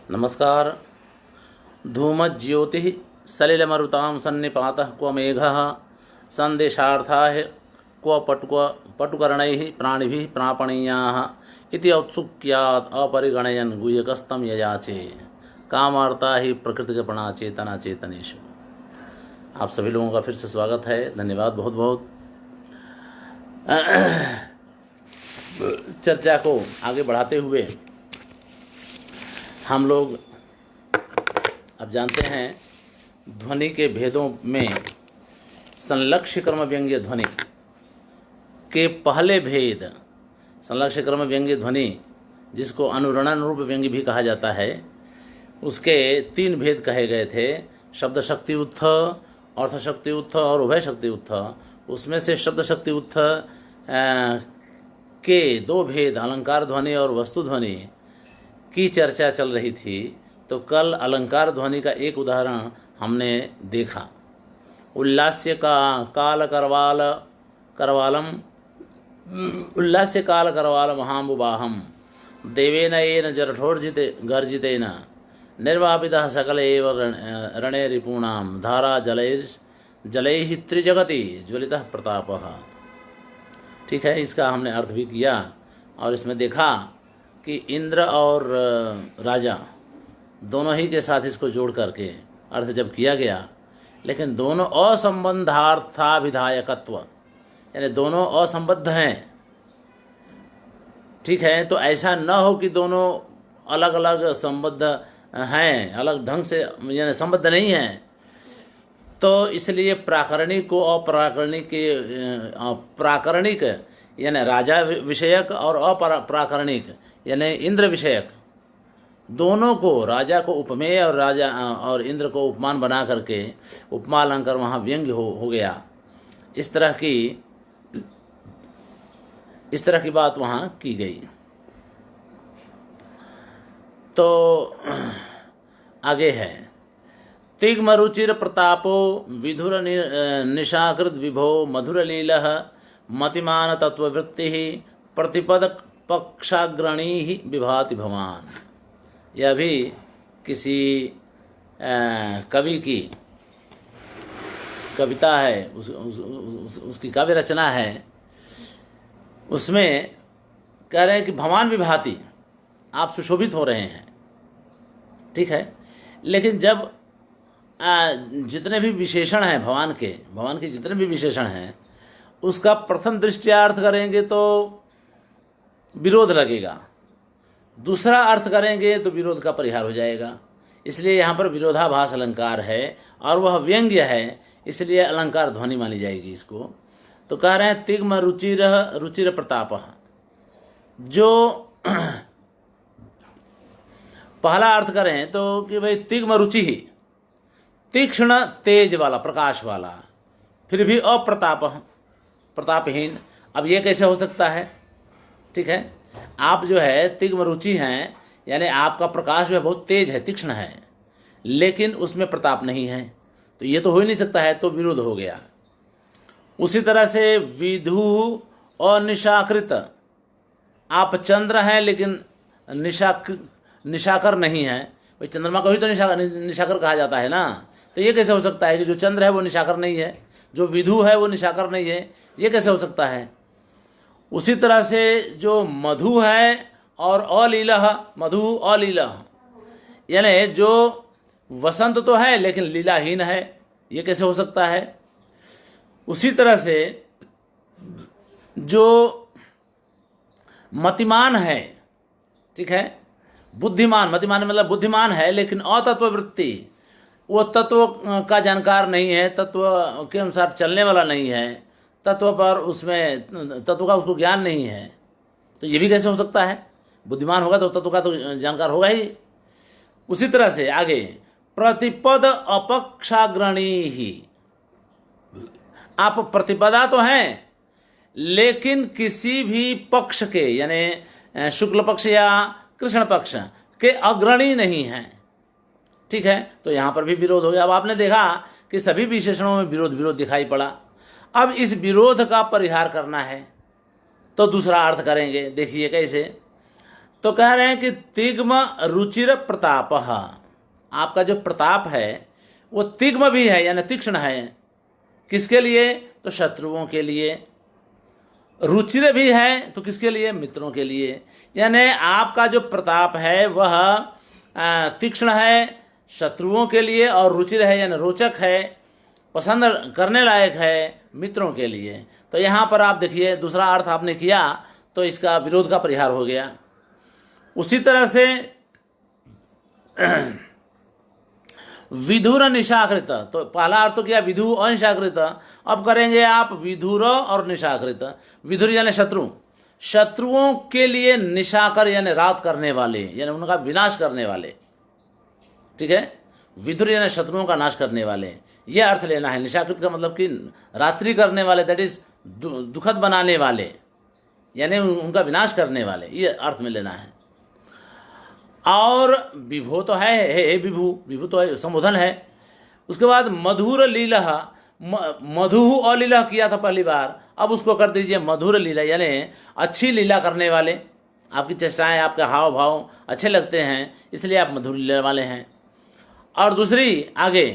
नमस्कार। धूमज्योतिः सलिलमरुतां सन्निपातः क्व मेघः सन्देशार्थाः क्व पटुकर्णैः प्राणिभिः प्रापणीयाः इति औत्सुक्यात् अपरिगणयन् गुह्यकस्तं ययाचे कामार्ता ही प्रकृतिकपणा चेतना चेतनेषु। आप सभी लोगों का फिर से स्वागत है। धन्यवाद बहुत बहुत। चर्चा को आगे बढ़ाते हुए हम लोग अब जानते हैं ध्वनि के भेदों में संलक्ष्य कर्म व्यंग्य ध्वनि के पहले भेद, संलक्ष्य कर्म व्यंग्य ध्वनि जिसको अनुरणन रूप व्यंग्य भी कहा जाता है, उसके 3 भेद कहे गए थे। शब्द शक्ति उत्थ, अर्थ शक्ति उत्थ और उभय शक्ति उत्थ। उसमें से शब्द शक्ति उत्थ के 2 भेद अलंकार ध्वनि और वस्तु ध्वनि की चर्चा चल रही थी। तो कल अलंकार ध्वनि का एक उदाहरण हमने देखा। उल्लास्य का काल करवालम उल्लास्य काल करवाल महामुबाहम देवेन येन जरठोर्जिते गर्जितेन निर्वापितः सकल एव रणे रिपूणाम धारा जलैः त्रिजगति ज्वलितः प्रतापः। ठीक है, इसका हमने अर्थ भी किया और इसमें देखा कि इंद्र और राजा दोनों ही के साथ इसको जोड़ करके अर्थ जब किया गया, लेकिन दोनों असंबंधार्थाभिधायकत्व यानी दोनों असंबद्ध हैं। ठीक है, तो ऐसा न हो कि दोनों अलग अलग संबद्ध हैं, अलग ढंग से यानी संबद्ध नहीं हैं। तो इसलिए प्राकरणिक को प्राकरणिक यानी राजा विषयक और अप्राकरणिक यानी इंद्र विषयक, दोनों को, राजा को उपमेय और राजा और इंद्र को उपमान बना करके उपमा अलंकार वहाँ व्यंग्य हो गया। इस तरह की बात वहाँ की गई। तो आगे है तिग्म रुचिर प्रतापो विधुर निशाकृत विभो मधुरलीलः मतिमान तत्ववृत्ति प्रतिपद पक्षाग्रणी ही विभाति भवान। यह भी किसी कवि की कविता है, उसकी काव्य रचना है। उसमें कह रहे हैं कि भवान विभाति, आप सुशोभित हो रहे हैं। ठीक है, लेकिन जब जितने भी विशेषण हैं भगवान के जितने भी विशेषण हैं, उसका प्रथम दृष्टियार्थ करेंगे तो विरोध लगेगा, दूसरा अर्थ करेंगे तो विरोध का परिहार हो जाएगा। इसलिए यहाँ पर विरोधाभास अलंकार है और वह व्यंग्य है, इसलिए अलंकार ध्वनि मानी जाएगी इसको। तो कह रहे हैं तिग्म रुचिर प्रताप, जो पहला अर्थ करें तो कि भाई तिग्म रुचि ही, तीक्ष्ण तेज वाला, प्रकाश वाला, फिर भी अप्रताप, प्रतापहीन। अब ये कैसे हो सकता है? ठीक है, आप जो है तिग्म रुचि हैं, यानी आपका प्रकाश जो है बहुत तेज है, तीक्ष्ण है, लेकिन उसमें प्रताप नहीं है, तो ये तो हो ही नहीं सकता है, तो विरोध हो गया। उसी तरह से विधु और निशाकृत, आप चंद्र हैं लेकिन निशाकर नहीं है। भाई चंद्रमा को ही तो निशाकर कहा जाता है ना, तो ये कैसे हो सकता है कि जो चंद्र है वो निशाकर नहीं है, जो विधु है वो निशाकर नहीं है? ये कैसे हो सकता है? उसी तरह से जो मधु है और अलीलह, मधु अलीलह यानी जो वसंत तो है लेकिन लीलाहीन है, ये कैसे हो सकता है? उसी तरह से जो मतिमान है, ठीक है, बुद्धिमान, मतिमान मतलब बुद्धिमान है लेकिन अतत्ववृत्ति, वो तत्व का जानकार नहीं है, तत्व के अनुसार चलने वाला नहीं है, तत्व पर उसमें तत्व का उसको ज्ञान नहीं है, तो ये भी कैसे हो सकता है? बुद्धिमान होगा तो तत्व का तो जानकार होगा ही। उसी तरह से आगे प्रतिपद अपक्षाग्रणी ही, आप प्रतिपदा तो हैं लेकिन किसी भी पक्ष के यानी शुक्ल पक्ष या कृष्ण पक्ष के अग्रणी नहीं हैं। ठीक है, तो यहाँ पर भी विरोध हो गया। अब आपने देखा कि सभी विशेषणों में विरोध दिखाई पड़ा। अब इस विरोध का परिहार करना है तो दूसरा अर्थ करेंगे। देखिए कैसे, तो कह रहे हैं कि तिग्म रुचिर प्रताप, आपका जो प्रताप है वो तिग्म भी है यानी तीक्ष्ण है। किसके लिए? तो शत्रुओं के लिए। रुचिर भी है तो किसके लिए? मित्रों के लिए। यानी आपका जो प्रताप है वह तीक्ष्ण है शत्रुओं के लिए, और रुचिर है यानी रोचक है, पसंद करने लायक है मित्रों के लिए। तो यहाँ पर आप देखिए दूसरा अर्थ आपने किया तो इसका विरोध का परिहार हो गया। उसी तरह से विधुर निशाकृत, तो पहला अर्थ तो किया विधु और निशाकृत, अब करेंगे आप विधुर और निशाकृत। विधुर यानी शत्रु, शत्रुओं के लिए निशाकर यानी रात करने वाले यानी उनका विनाश करने वाले। ठीक है, विधुर यानी शत्रुओं का नाश करने वाले, यह अर्थ लेना है। निशाकृत का मतलब कि रात्रि करने वाले, दैट इज दुखद बनाने वाले यानी उनका विनाश करने वाले, ये अर्थ में लेना है। और विभो तो है विभु, विभु तो है, संबोधन है। उसके बाद मधुर लीला, मधु और लीला किया था पहली बार, अब उसको कर दीजिए मधुर लीला यानी अच्छी लीला करने वाले। आपकी चेष्टाएं, आपके हाव भाव अच्छे लगते हैं इसलिए आप मधुर लीला वाले हैं। और दूसरी आगे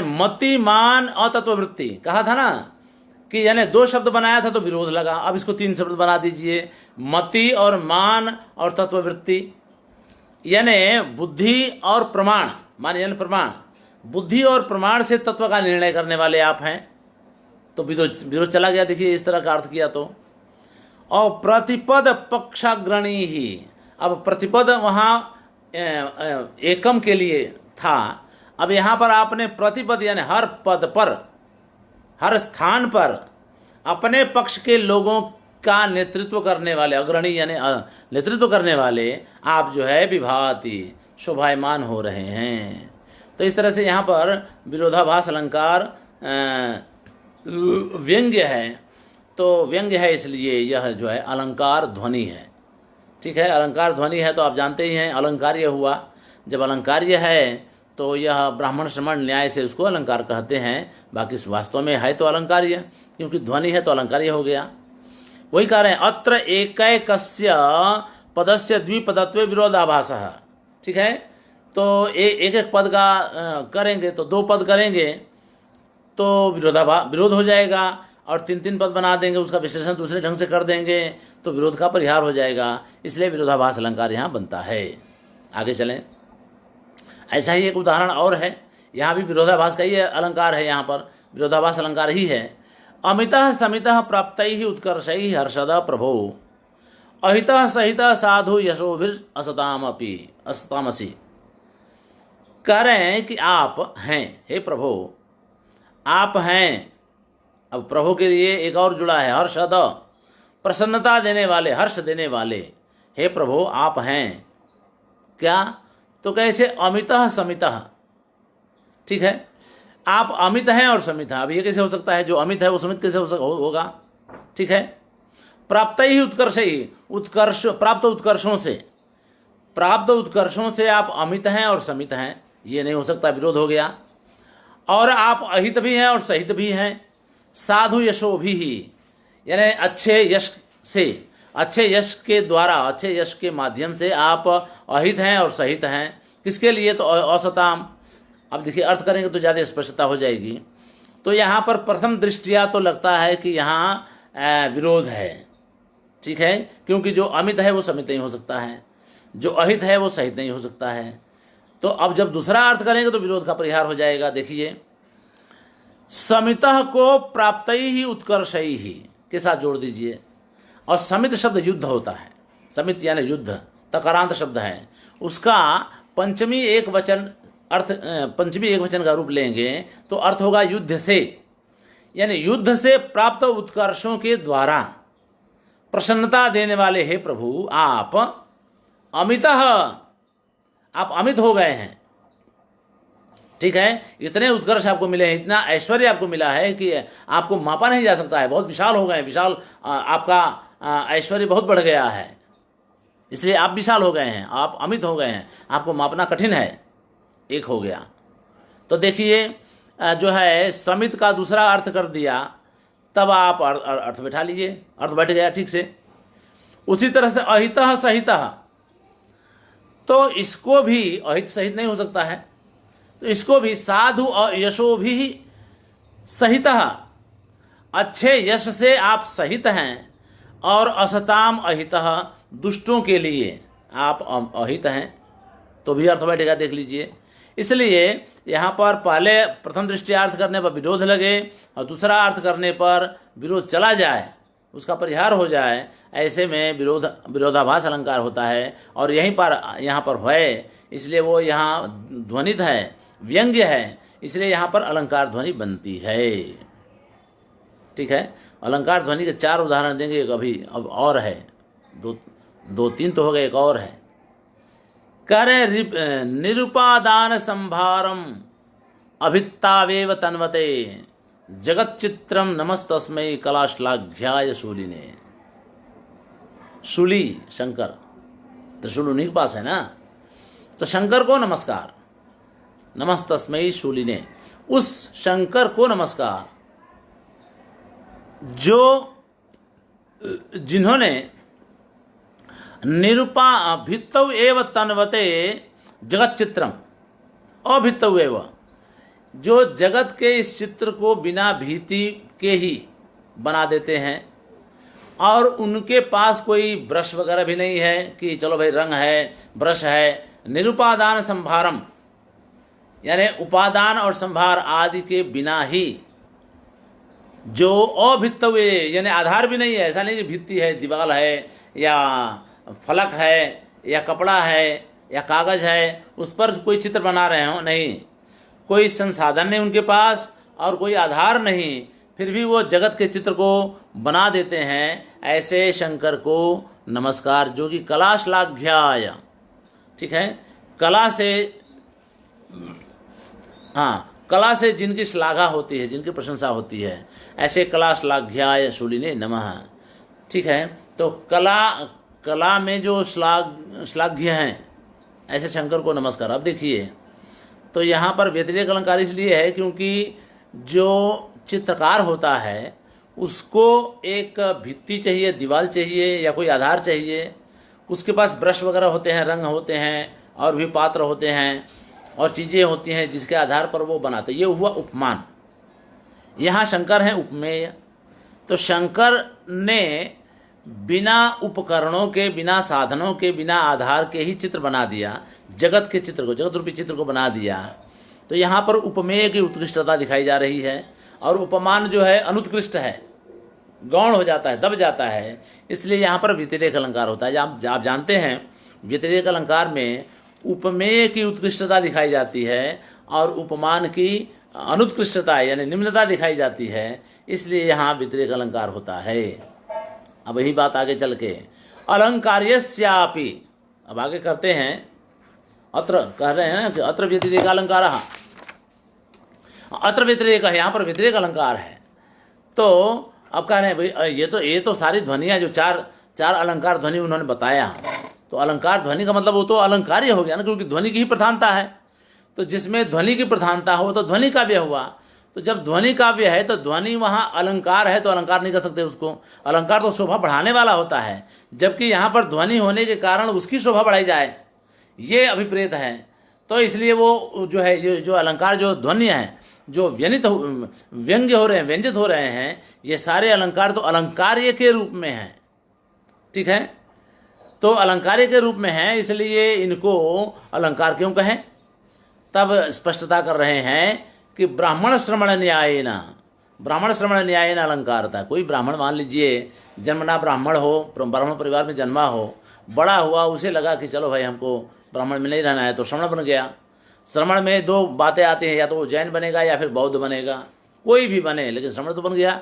मति मान और तत्ववृत्ति कहा था ना कि यानी दो शब्द बनाया था तो विरोध लगा, अब इसको तीन शब्द बना दीजिए, मति और मान और तत्ववृत्ति यानी बुद्धि और प्रमाण। मान यानी प्रमाण, बुद्धि और प्रमाण से तत्व का निर्णय करने वाले आप हैं। तो विरोध चला गया, देखिए इस तरह का अर्थ किया तो। और प्रतिपद पक्षाग्रणी ही, अब प्रतिपद वहाँ एकम के लिए था, अब यहाँ पर आपने प्रतिपद यानी हर पद पर, हर स्थान पर अपने पक्ष के लोगों का नेतृत्व करने वाले, अग्रणी यानी नेतृत्व करने वाले आप जो है विभाति शोभायमान हो रहे हैं। तो इस तरह से यहाँ पर विरोधाभास अलंकार व्यंग्य है, तो व्यंग्य है इसलिए यह जो है अलंकार ध्वनि है। ठीक है, अलंकार ध्वनि है तो आप जानते ही हैं अलंकार्य हुआ। जब अलंकार्य है तो यह ब्राह्मण श्रमण न्याय से उसको अलंकार कहते हैं, बाकी वास्तव में है तो अलंकार्य, क्योंकि ध्वनि है तो अलंकार्य हो गया। वही कह रहे हैं अत्र एकैकस्य पदस्य द्विपदत्व विरोधाभासः। ठीक है, तो एक एक पद का करेंगे तो दो पद करेंगे तो विरोध हो जाएगा, और तीन तीन पद बना देंगे उसका विश्लेषण दूसरे ढंग से कर देंगे तो विरोध का परिहार हो जाएगा। इसलिए विरोधाभास अलंकार यहाँ बनता है। आगे चलें, ऐसा ही एक उदाहरण और है, यहाँ भी विरोधाभास का ही अलंकार है, यहाँ पर विरोधाभास अलंकार ही है। अमितः समितः प्राप्तैः उत्कर्षैः हर्षद प्रभो अहितः सहितः साधु यशोभिर असतामपि असतामसि। कह रहे हैं कि आप हैं, हे प्रभु आप हैं। अब प्रभु के लिए एक और जुड़ा है हर्षद, प्रसन्नता देने वाले, हर्ष देने वाले। हे प्रभु आप हैं क्या? तो कैसे? अमितः समितः। ठीक है, आप अमित हैं और समित हैं। अब ये कैसे हो सकता है? जो अमित है वो समित कैसे होगा? ठीक है, प्राप्त ही उत्कर्ष ही, उत्कर्ष प्राप्त उत्कर्षों से, प्राप्त उत्कर्षों से आप अमित हैं और समित हैं, ये नहीं हो सकता, विरोध हो गया। और आप अहित भी हैं और सहित भी हैं। साधु यशो भी ही यानी अच्छे यश से, अच्छे यश के द्वारा, अच्छे यश के माध्यम से आप अहित हैं और सहित हैं। किसके लिए? तो असताम। अब देखिए अर्थ करेंगे तो ज़्यादा स्पष्टता हो जाएगी। तो यहाँ पर प्रथम दृष्टिया तो लगता है कि यहाँ विरोध है। ठीक है, क्योंकि जो अमित है वो समित नहीं हो सकता है, जो अहित है वो सहित नहीं हो सकता है। तो अब जब दूसरा अर्थ करेंगे तो विरोध का परिहार हो जाएगा। देखिए, समितः को प्राप्तई ही उत्कर्षई ही के साथ जोड़ दीजिए। और समित शब्द युद्ध होता है, समित यानी युद्ध, तकारांत शब्द है, उसका पंचमी एक वचन अर्थ, पंचमी एक वचन का रूप लेंगे तो अर्थ होगा युद्ध से, यानी युद्ध से प्राप्त उत्कर्षों के द्वारा प्रसन्नता देने वाले हे प्रभु आप अमितः, आप अमित हो गए हैं। ठीक है, इतने उत्कर्ष आपको मिले हैं, इतना ऐश्वर्य आपको मिला है कि आपको मापा नहीं जा सकता है। बहुत विशाल हो गए हैं, विशाल आपका ऐश्वर्य बहुत बढ़ गया है, इसलिए आप विशाल हो गए हैं, आप अमित हो गए हैं, आपको मापना कठिन है। एक हो गया। तो देखिए जो है समित का दूसरा अर्थ कर दिया, तब आप अर्थ बैठा लीजिए, अर्थ बैठ गया ठीक से। उसी तरह से अहितः सहितः, तो इसको भी अहित सहित नहीं हो सकता है, तो इसको भी साधु यशो भी सहितः, अच्छे यश से आप सहित हैं, और असताम अहितः, दुष्टों के लिए आप अहित हैं, तो भी अर्थ बैठेगा, देख लीजिए। इसलिए यहाँ पर पहले प्रथम दृष्टया अर्थ करने पर विरोध लगे और दूसरा अर्थ करने पर विरोध चला जाए, उसका परिहार हो जाए, ऐसे में विरोधाभास अलंकार होता है। और यहाँ पर है, इसलिए वो यहाँ ध्वनित है, व्यंग्य है, इसलिए यहाँ पर अलंकार ध्वनि बनती है। ठीक है, अलंकार ध्वनि के 4 उदाहरण देंगे, एक अभी अब और है, दो तीन तो हो गए, एक और है। करे निरुपादान संभारम अभित्तावेव तन्वते जगच्चित्रम नमस्तस्मै कलाश्लाघ्याय शूलिने। शूली शंकर, त्रिशूल उन्हीं के पास है ना, तो शंकर को नमस्कार, नमस्तस्मै शूलिने, उस शंकर को नमस्कार जिन्होंने निरुपा भित्तौ एव तन्वते जगत चित्रम, अभित्तौ एव, जो जगत के इस चित्र को बिना भीति के ही बना देते हैं, और उनके पास कोई ब्रश वगैरह भी नहीं है कि चलो भाई रंग है, ब्रश है। निरुपादान संभारम, यानी उपादान और संभार आदि के बिना ही, जो अभित्तव्य, यानी आधार भी नहीं है, ऐसा नहीं कि भित्ति है, दीवार है या फलक है या कपड़ा है या कागज है, उस पर कोई चित्र बना रहे हो, नहीं, कोई संसाधन नहीं उनके पास और कोई आधार नहीं, फिर भी वो जगत के चित्र को बना देते हैं। ऐसे शंकर को नमस्कार, जो कि कला श्लाघ्याय, ठीक है, कला से, हाँ, कला से जिनकी श्लाघा होती है, जिनकी प्रशंसा होती है, ऐसे कला श्लाघ्याय शूलिने नमः। ठीक है, तो कला में जो श्लाघ्य हैं, ऐसे शंकर को नमस्कार। अब देखिए, तो यहाँ पर व्यतिरेक अलंकार इसलिए है क्योंकि जो चित्रकार होता है उसको एक भित्ति चाहिए, दीवार चाहिए या कोई आधार चाहिए, उसके पास ब्रश वगैरह होते हैं, रंग होते हैं और भी पात्र होते हैं और चीज़ें होती हैं जिसके आधार पर वो बनाते। ये हुआ उपमान। यहाँ शंकर हैं उपमेय, तो शंकर ने बिना उपकरणों के, बिना साधनों के, बिना आधार के ही चित्र बना दिया, जगत के चित्र को, जगत रूपी चित्र को बना दिया। तो यहाँ पर उपमेय की उत्कृष्टता दिखाई जा रही है, और उपमान जो है अनुत्कृष्ट है, गौण हो जाता है, दब जाता है, इसलिए यहाँ पर व्यतिरेक अलंकार होता है। आप जानते हैं व्यतिरेक अलंकार में उपमेय की उत्कृष्टता दिखाई जाती है और उपमान की अनुत्कृष्टता यानी निम्नता दिखाई जाती है, इसलिए यहाँ व्यतिरेक अलंकार होता है। अब यही बात आगे चल के अलंकार्यस्यापि, अब आगे करते हैं, अत्र कह रहे हैं कि अत्र व्यतिरेक अलंकार, अत्र व्यतिरेक है, यहाँ पर व्यतिरेक अलंकार है। तो अब कह रहे हैं भाई ये तो सारी ध्वनियाँ जो चार अलंकार ध्वनि उन्होंने बताया, तो अलंकार ध्वनि का मतलब वो तो अलंकार ही हो गया ना, क्योंकि ध्वनि की ही प्रधानता है। तो जिसमें ध्वनि की प्रधानता हो तो ध्वनि काव्य हुआ। तो जब ध्वनि काव्य है तो ध्वनि वहाँ अलंकार है, तो अलंकार नहीं कर सकते उसको। अलंकार तो शोभा बढ़ाने वाला होता है, जबकि यहाँ पर ध्वनि होने के कारण उसकी शोभा बढ़ाई जाए, ये अभिप्रेत है। तो इसलिए वो जो है, ये जो अलंकार, जो ध्वनि है, जो व्यंग्य हो रहे हैं, व्यंजित हो रहे हैं, ये सारे अलंकार तो अलंकार्य के रूप में हैं। ठीक है, तो अलंकार्य के रूप में हैं, इसलिए इनको अलंकार क्यों कहें। तब स्पष्टता कर रहे हैं कि ब्राह्मण श्रवण न्यायेन, ब्राह्मण श्रवण न्यायेन अलंकार था। कोई ब्राह्मण, मान लीजिए जन्मना ब्राह्मण हो, ब्राह्मण परिवार में जन्मा हो, बड़ा हुआ, उसे लगा कि चलो भाई हमको ब्राह्मण में नहीं रहना है, तो श्रवण बन गया। श्रवण में दो बातें आती हैं, या तो वो जैन बनेगा या फिर बौद्ध बनेगा, कोई भी बने, लेकिन श्रवण तो बन गया।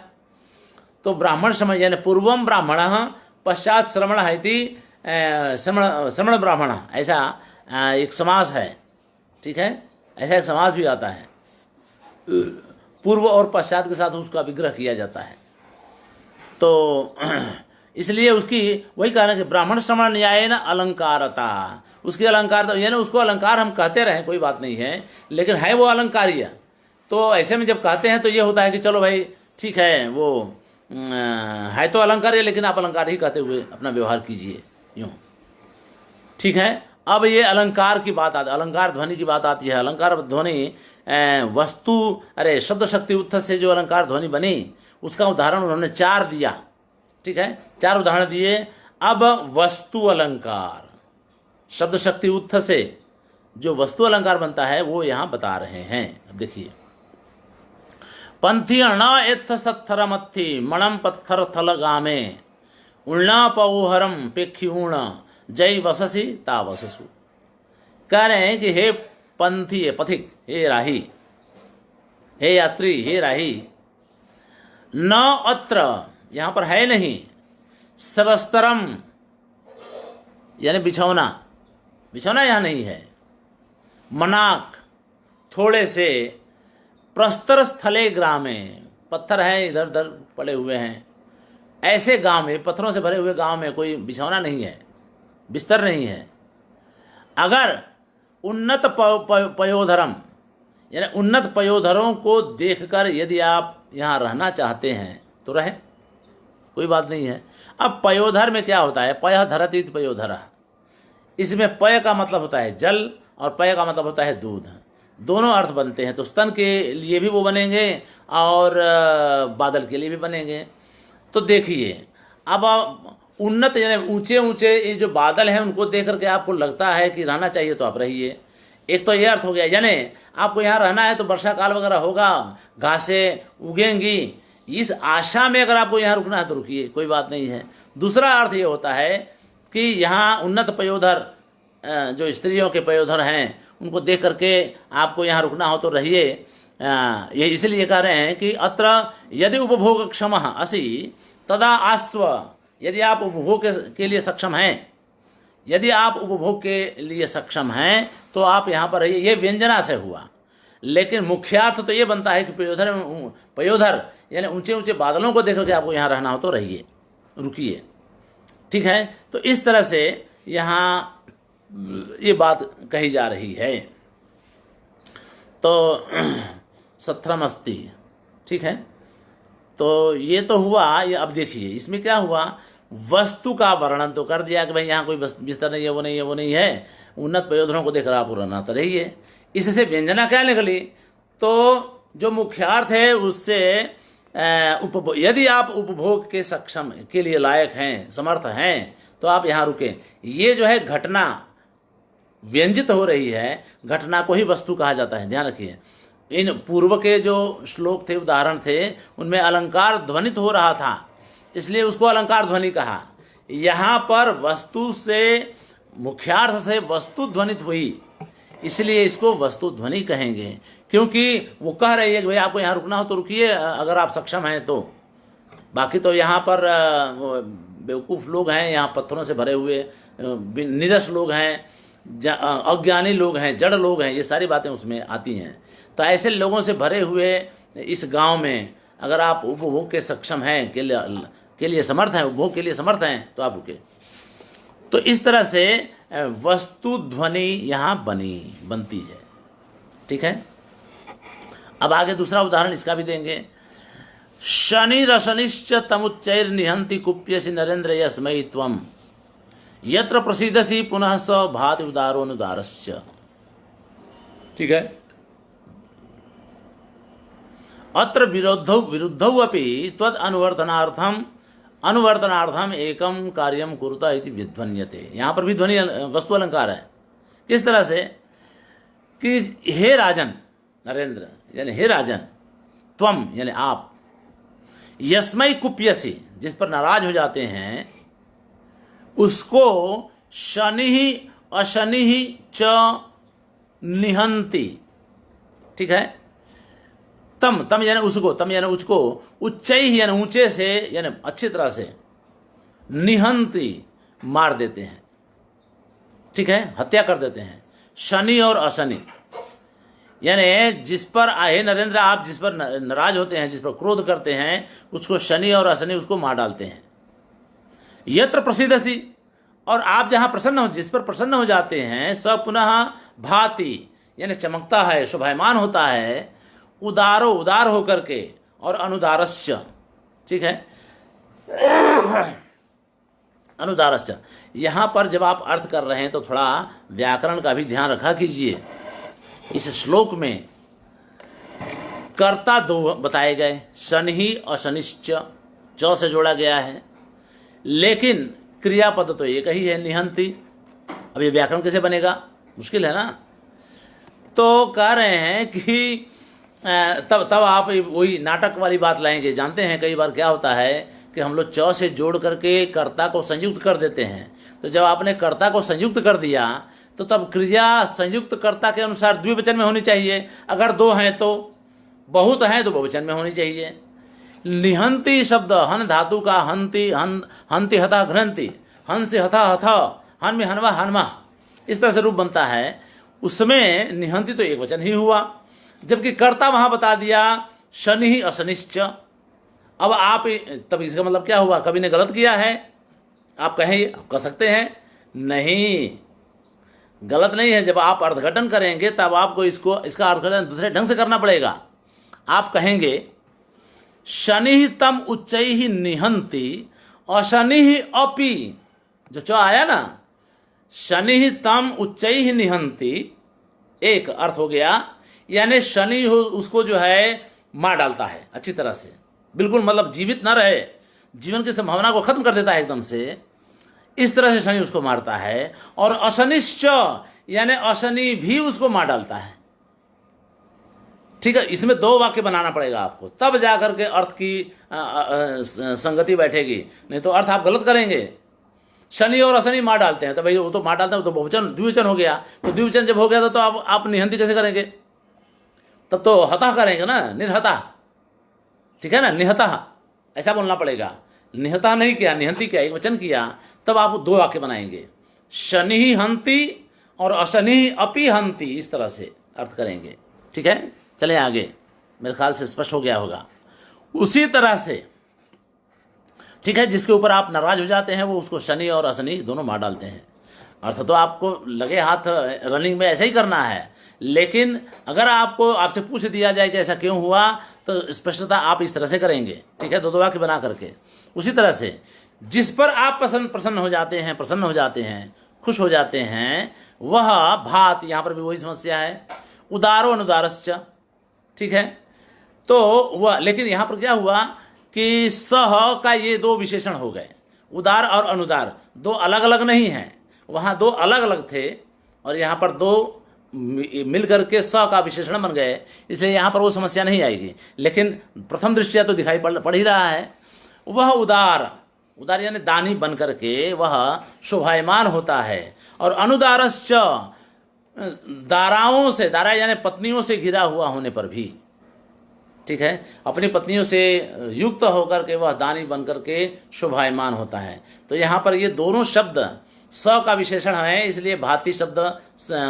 तो ब्राह्मण श्रवण यानी पूर्वम ब्राह्मण पश्चात श्रवण है, श्रवण ब्राह्मण, ऐसा एक समास है। ठीक है, ऐसा एक समास भी आता है, पूर्व और पश्चात के साथ उसका विग्रह किया जाता है। तो इसलिए उसकी वही कारण कि ब्राह्मण श्रवण न्यायेन अलंकारता, उसकी अलंकार यानी उसको अलंकार हम कहते रहें कोई बात नहीं है, लेकिन है वो अलंकार्य। तो ऐसे में जब कहते हैं तो ये होता है कि चलो भाई ठीक है, वो है तो अलंकार है, लेकिन आप अलंकार ही कहते हुए अपना व्यवहार कीजिए यूँ। ठीक है। अब ये अलंकार की बात आती, अलंकार ध्वनि की बात आती है। अलंकार ध्वनि वस्तु, अरे शब्द शक्ति उत्थ से जो अलंकार ध्वनि बनी उसका उदाहरण उन्होंने 4 दिया। ठीक है, 4 उदाहरण दिए। अब वस्तु अलंकार, शब्द शक्ति उत्थ से जो वस्तु अलंकार बनता है वो यहाँ बता रहे हैं। अब देखिए, पंथी अण एथ सत्थर मत्थी मणम पत्थर थल गामे उल्ना पौहरम पेखी ऊण जय वससी ता वससु। कह रहे हैं कि हे पंथी, हे पथिक, हे राही, हे यात्री, हे राही, न अत्र, यहाँ पर है नहीं, सरस्तरम यानी बिछौना, बिछौना यहाँ नहीं है, मनाक थोड़े से, प्रस्तर स्थले ग्रामे, पत्थर हैं इधर उधर पड़े हुए हैं, ऐसे गांव में, पत्थरों से भरे हुए गांव में कोई बिछौना नहीं है, बिस्तर नहीं है। अगर उन्नत पयोधरम यानी उन्नत पयोधरों को देखकर यदि आप यहाँ रहना चाहते हैं तो रहें, कोई बात नहीं है। अब पयोधर में क्या होता है, पय धरती पयोधर, इसमें पय का मतलब होता है जल और पय का मतलब होता है दूध, दोनों अर्थ बनते हैं। तो स्तन के लिए भी वो बनेंगे और बादल के लिए भी बनेंगे। तो देखिए, अब उन्नत यानी ऊंचे ऊंचे ये जो बादल हैं उनको देख करके आपको लगता है कि रहना चाहिए तो आप रहिए। एक तो ये अर्थ हो गया, यानी आपको यहाँ रहना है तो वर्षा काल वगैरह होगा, घासें उगेंगी, इस आशा में अगर आपको यहाँ रुकना है तो रुकिए, कोई बात नहीं है। दूसरा अर्थ ये होता है कि यहाँ उन्नत पयोधर, जो स्त्रियों के पयोधर हैं उनको देख करके आपको यहाँ रुकना हो तो रहिए। ये इसलिए कह रहे हैं कि अत्र यदि उपभोग क्षम असि तदा आस्व, यदि आप उपभोग के लिए सक्षम हैं, यदि आप उपभोग के लिए सक्षम हैं तो आप यहाँ पर रहिए। ये व्यंजना से हुआ, लेकिन मुख्यार्थ तो ये बनता है कि पयोधर यानी ऊंचे ऊंचे बादलों को देख करके आपको यहाँ रहना हो तो रहिए, रुकिए। ठीक है, तो इस तरह से यहाँ ये बात कही जा रही है। तो सत्रमस्ति, ठीक है, तो ये तो हुआ। ये अब देखिए इसमें क्या हुआ, वस्तु का वर्णन तो कर दिया कि भाई यहाँ कोई बिस्तर नहीं है, वो नहीं है, वो नहीं है, उन्नत पयोधरों को देखकर आप रहना तो रहिए। इससे व्यंजना क्या निकली, तो जो मुख्यार्थ है उससे यदि आप उपभोग के सक्षम के लिए लायक हैं, समर्थ हैं, तो आप यहाँ रुकें। ये जो है घटना व्यंजित हो रही है, घटना को ही वस्तु कहा जाता है, ध्यान रखिए। इन पूर्व के जो श्लोक थे, उदाहरण थे, उनमें अलंकार ध्वनित हो रहा था, इसलिए उसको अलंकार ध्वनि कहा। यहाँ पर वस्तु से, मुख्यार्थ से वस्तु ध्वनित हुई, इसलिए इसको वस्तु ध्वनि कहेंगे। क्योंकि वो कह रही है कि भाई आपको यहाँ रुकना हो तो रुकिए अगर आप सक्षम हैं तो। बाकी तो यहाँ पर बेवकूफ़ लोग हैं, यहाँ पत्थरों से भरे हुए निरस लोग हैं, अज्ञानी लोग हैं, जड़ लोग हैं, ये सारी बातें उसमें आती हैं। तो ऐसे लोगों से भरे हुए इस गांव में अगर आप उपभोग के सक्षम हैं, के लिए समर्थ हैं, उपभोग के लिए समर्थ हैं, तो आप रुके। तो इस तरह से वस्तु ध्वनि यहाँ बनती है। ठीक है, अब आगे दूसरा उदाहरण इसका भी देंगे। शनि रशनिश्च तमुच्चैर निहंति कुप्यसि नरेंद्र यस्मै त्वं यत्र प्रसीदसि पुनः स भाति उदारोनुदारश्च। ठीक है, अत्र विरुद्धौ अपि त्वद अनुवर्तनार्थम एकम कार्यम कुरुता इति विध्वन्यते। यहाँ पर भी ध्वनि वस्तु अलंकार है। किस तरह से कि हे राजन, नरेंद्र यानी हे राजन, त्वम यानी आप, यस्मै कुप्यसि जिस पर नाराज हो जाते हैं, उसको शनि अशनि च निहंति। ठीक है, तम यानी उसको, तम यानी उसको, उच्चै यानी ऊंचे से यानी अच्छी तरह से, निहंति मार देते हैं। ठीक है, हत्या कर देते हैं। शनि और अशनि यानी जिस पर हे नरेंद्र आप जिस पर नाराज होते हैं, जिस पर क्रोध करते हैं, उसको शनि और अशनि उसको मार डालते हैं। यत्र प्रसिद्धसि, और आप जहाँ प्रसन्न हो, जिस पर प्रसन्न हो जाते हैं, स पुनः भाति यानी चमकता है, शोभायमान होता है, उदार होकर के, और अनुदारश्च। ठीक है, अनुदारश्च, यहाँ पर जब आप अर्थ कर रहे हैं तो थोड़ा व्याकरण का भी ध्यान रखा कीजिए। इस श्लोक में कर्ता दो बताए गए, शनि और शनिश्च, च से जोड़ा गया है, लेकिन क्रियापद तो एक ही है, निहंती। अब ये व्याकरण कैसे बनेगा, मुश्किल है ना। तो कह रहे हैं कि तब आप वही नाटक वाली बात लाएंगे। जानते हैं कई बार क्या होता है कि हम लोग च से जोड़ करके कर्ता को संयुक्त कर देते हैं। तो जब आपने कर्ता को संयुक्त कर दिया तो तब क्रिया संयुक्त कर्ता के अनुसार द्विवचन में होनी चाहिए। अगर दो हैं तो, बहुत हैं तो बहुवचन में होनी चाहिए। निहंती शब्द हन धातु का हंति हंति हथा घ्रंति, हन से हथा हथा, हन में हनवा हनमा, इस तरह से रूप बनता है। उसमें निहंती तो एक वचन ही हुआ, जबकि कर्ता वहां बता दिया शनि ही अशनिश्च। अब आप तब इसका मतलब क्या हुआ, कवि ने गलत किया है आप कहें, आप कह सकते हैं नहीं, गलत नहीं है। जब आप अर्थघटन करेंगे तब आपको इसका अर्थघटन दूसरे ढंग से करना पड़ेगा। आप कहेंगे शनि ही तम उच्चई ही निहंती अशनि ही अपि, जो च आया ना, शनि ही तम उच्चई ही निहंती, एक अर्थ हो गया, यानी शनि उसको जो है मार डालता है अच्छी तरह से, बिल्कुल मतलब जीवित न रहे, जीवन की संभावना को खत्म कर देता है एकदम से, इस तरह से शनि उसको मारता है। और अशनिश्च यानी अशनि भी उसको मार डालता है। ठीक है, इसमें दो वाक्य बनाना पड़ेगा आपको, तब जाकर के अर्थ की संगति बैठेगी, नहीं तो अर्थ आप गलत करेंगे। शनि और अशनि मार डालते हैं तो भाई वो तो मार डालते हैं, तो बहुवचन द्विवचन हो गया। तो द्विवचन जब हो गया तो आप निहंती कैसे करेंगे, तब तो हता करेंगे ना, निर्हता, ठीक है ना, निहता ऐसा बोलना पड़ेगा। निहता नहीं किया, निहंती किया, एक वचन किया, तब आप दो वाक्य बनाएंगे, शनि ही हंति और अशनि ही अपि हंति, इस तरह से अर्थ करेंगे। ठीक है, चले आगे, मेरे ख्याल से स्पष्ट हो गया होगा। उसी तरह से ठीक है, जिसके ऊपर आप नाराज हो जाते हैं वो उसको शनि और अशनि दोनों मार डालते हैं। अर्थ तो आपको लगे हाथ रनिंग में ऐसा ही करना है, लेकिन अगर आपसे पूछ दिया जाए कि ऐसा क्यों हुआ तो स्पष्टता आप इस तरह से करेंगे। ठीक है, दो वाक्य बना करके। उसी तरह से जिस पर आप प्रसन्न हो जाते हैं, खुश हो जाते हैं, वह भात, यहाँ पर भी वही समस्या है, उदारो अनुदारश्च। ठीक है, तो वह, लेकिन यहाँ पर क्या हुआ कि सह का ये दो विशेषण हो गए, उदार और अनुदार दो अलग अलग नहीं हैं, वहाँ दो अलग अलग थे और यहाँ पर दो मिलकर के स का विशेषण बन गए, इसलिए यहाँ पर वो समस्या नहीं आएगी। लेकिन प्रथम दृष्टिया तो दिखाई पड़ ही रहा है, वह उदार यानी दानी बन करके वह शोभायमान होता है। और अनुदारश्च, दाराओं से, दारा यानी पत्नियों से घिरा हुआ होने पर भी, ठीक है, अपनी पत्नियों से युक्त होकर के वह दानी बन करके शोभायमान होता है। तो यहाँ पर ये दोनों शब्द स का विशेषण है, इसलिए भाती शब्द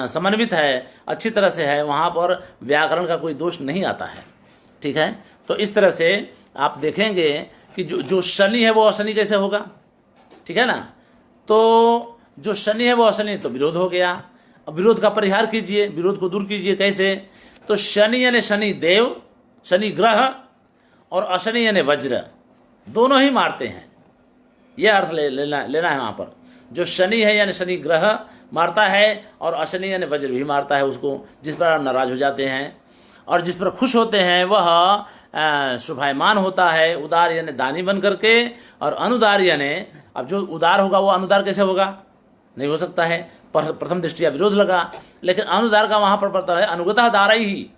समन्वित है, अच्छी तरह से है, वहाँ पर व्याकरण का कोई दोष नहीं आता है। ठीक है, तो इस तरह से आप देखेंगे कि जो शनि है वो अशनि कैसे होगा। ठीक है ना, तो जो शनि है वो अशनि, तो विरोध हो गया। अब विरोध का परिहार कीजिए, विरोध को दूर कीजिए, कैसे, तो शनि यानी शनि देव, शनि ग्रह, और अशनि यानी वज्र, दोनों ही मारते हैं, यह अर्थ लेना है वहाँ पर। जो शनि है यानी शनि ग्रह मारता है, और अशनि यानी वज्र भी मारता है उसको, जिस पर आप नाराज हो जाते हैं। और जिस पर खुश होते हैं वह शोभायमान होता है, उदार यानी दानी बन करके। और अनुदार यानी, अब जो उदार होगा वो अनुदार कैसे होगा, नहीं हो सकता है, प्रथम दृष्टिया विरोध लगा। लेकिन अनुदार का वहाँ पर पड़ता है अनुगतः दारा ही,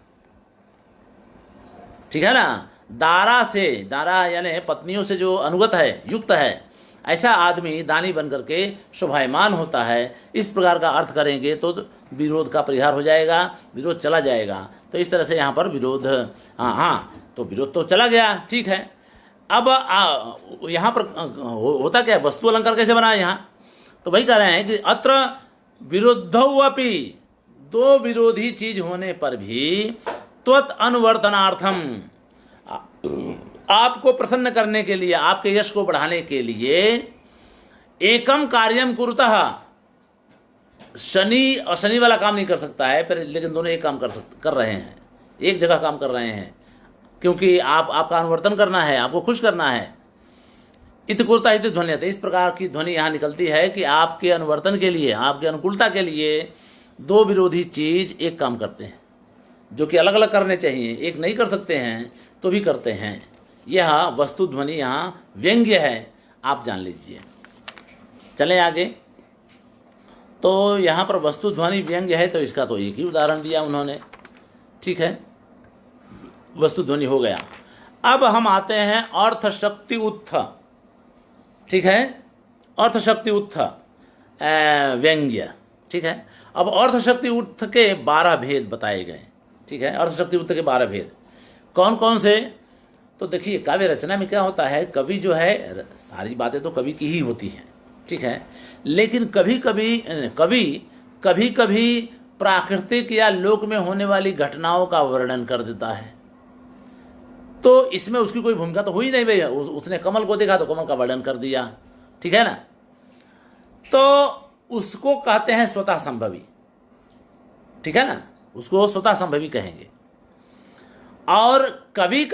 ठीक है ना, दारा से, दारा यानी पत्नियों से जो अनुगत है, युक्त है, ऐसा आदमी दानी बन करके शोभायमान होता है। इस प्रकार का अर्थ करेंगे तो विरोध का परिहार हो जाएगा, विरोध चला जाएगा। तो इस तरह से यहाँ पर विरोध, हाँ, तो विरोध तो चला गया, ठीक है। अब यहाँ पर होता क्या है, वस्तु अलंकार कैसे बना है यहाँ, तो वही कह रहे हैं कि अत्र विरुद्धौ अपि, दो विरोधी चीज होने पर भी त्वत् अनुवर्तनार्थम, आपको प्रसन्न करने के लिए, आपके यश को बढ़ाने के लिए, एकम कार्यम कुरुतः, शनि और शनि वाला काम नहीं कर सकता है पर, लेकिन दोनों एक काम कर रहे हैं, एक जगह काम कर रहे हैं, क्योंकि आपका अनुवर्तन करना है, आपको खुश करना है। इतकुरता इति ध्वन्यते, इस प्रकार की ध्वनि यहाँ निकलती है कि आपके अनुवर्तन के लिए, आपके अनुकूलता के लिए दो विरोधी चीज एक काम करते हैं, जो कि अलग अलग करने चाहिए, एक नहीं कर सकते हैं तो भी करते हैं। यह वस्तु ध्वनि यहाँ व्यंग्य है, आप जान लीजिए। चलें आगे। तो यहाँ पर वस्तु ध्वनि व्यंग्य है, तो इसका तो एक ही उदाहरण दिया उन्होंने, ठीक है, वस्तु ध्वनि हो गया। अब हम आते हैं अर्थ शक्ति उत्थ, ठीक है, अर्थ शक्ति उत्थ व्यंग्य, ठीक है। अब अर्थ शक्ति उत्थ के 12 भेद बताए गए, ठीक है, अर्थ शक्ति उत्थ के 12 भेद कौन कौन से? तो देखिए, काव्य रचना में क्या होता है, कवि जो है, सारी बातें तो कवि की ही होती हैं, ठीक है, लेकिन कभी कभी प्राकृतिक या लोक में होने वाली घटनाओं का वर्णन कर देता है। तो इसमें उसकी कोई भूमिका तो हुई नहीं भाई, उसने कमल को देखा तो कमल का वर्णन कर दिया, ठीक है ना, तो उसको कहते हैं स्वतः संभवी, ठीक है ना, उसको स्वतः संभवी कहेंगे। और कभी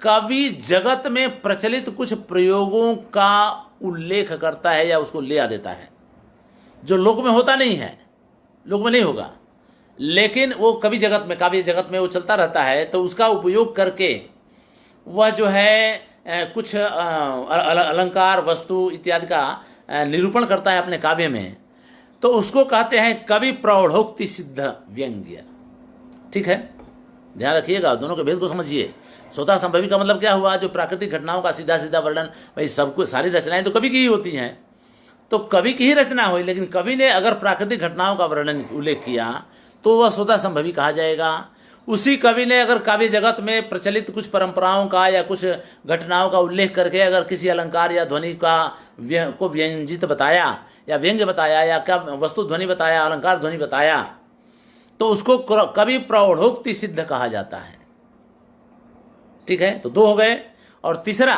कवि जगत में प्रचलित कुछ प्रयोगों का उल्लेख करता है या उसको ले आ देता है, जो लोक में होता नहीं है, लोक में नहीं होगा, लेकिन वो कवि जगत में, काव्य जगत में वो चलता रहता है, तो उसका उपयोग करके वह जो है कुछ अलंकार वस्तु इत्यादि का निरूपण करता है अपने काव्य में, तो उसको कहते हैं कवि प्रौढ़ोक्ति सिद्ध व्यंग्य, ठीक है। ध्यान रखिएगा, दोनों के भेद को समझिए। स्वतः संभवी का मतलब क्या हुआ, जो प्राकृतिक घटनाओं का सीधा सीधा वर्णन, भाई सबको, सारी रचनाएं तो कवि की ही होती हैं, तो कवि की ही रचना हुई, लेकिन कवि ने अगर प्राकृतिक घटनाओं का वर्णन उल्लेख किया तो वह स्वतः संभवी कहा जाएगा। उसी कवि ने अगर काव्य जगत में प्रचलित कुछ परंपराओं का या कुछ घटनाओं का उल्लेख करके अगर किसी अलंकार या ध्वनि को व्यंजित बताया या व्यंग्य बताया या क्या वस्तु ध्वनि बताया, अलंकार ध्वनि बताया, तो उसको कवि प्रौढ़ोक्ति सिद्ध कहा जाता है, ठीक है। तो 2 हो गए। और तीसरा,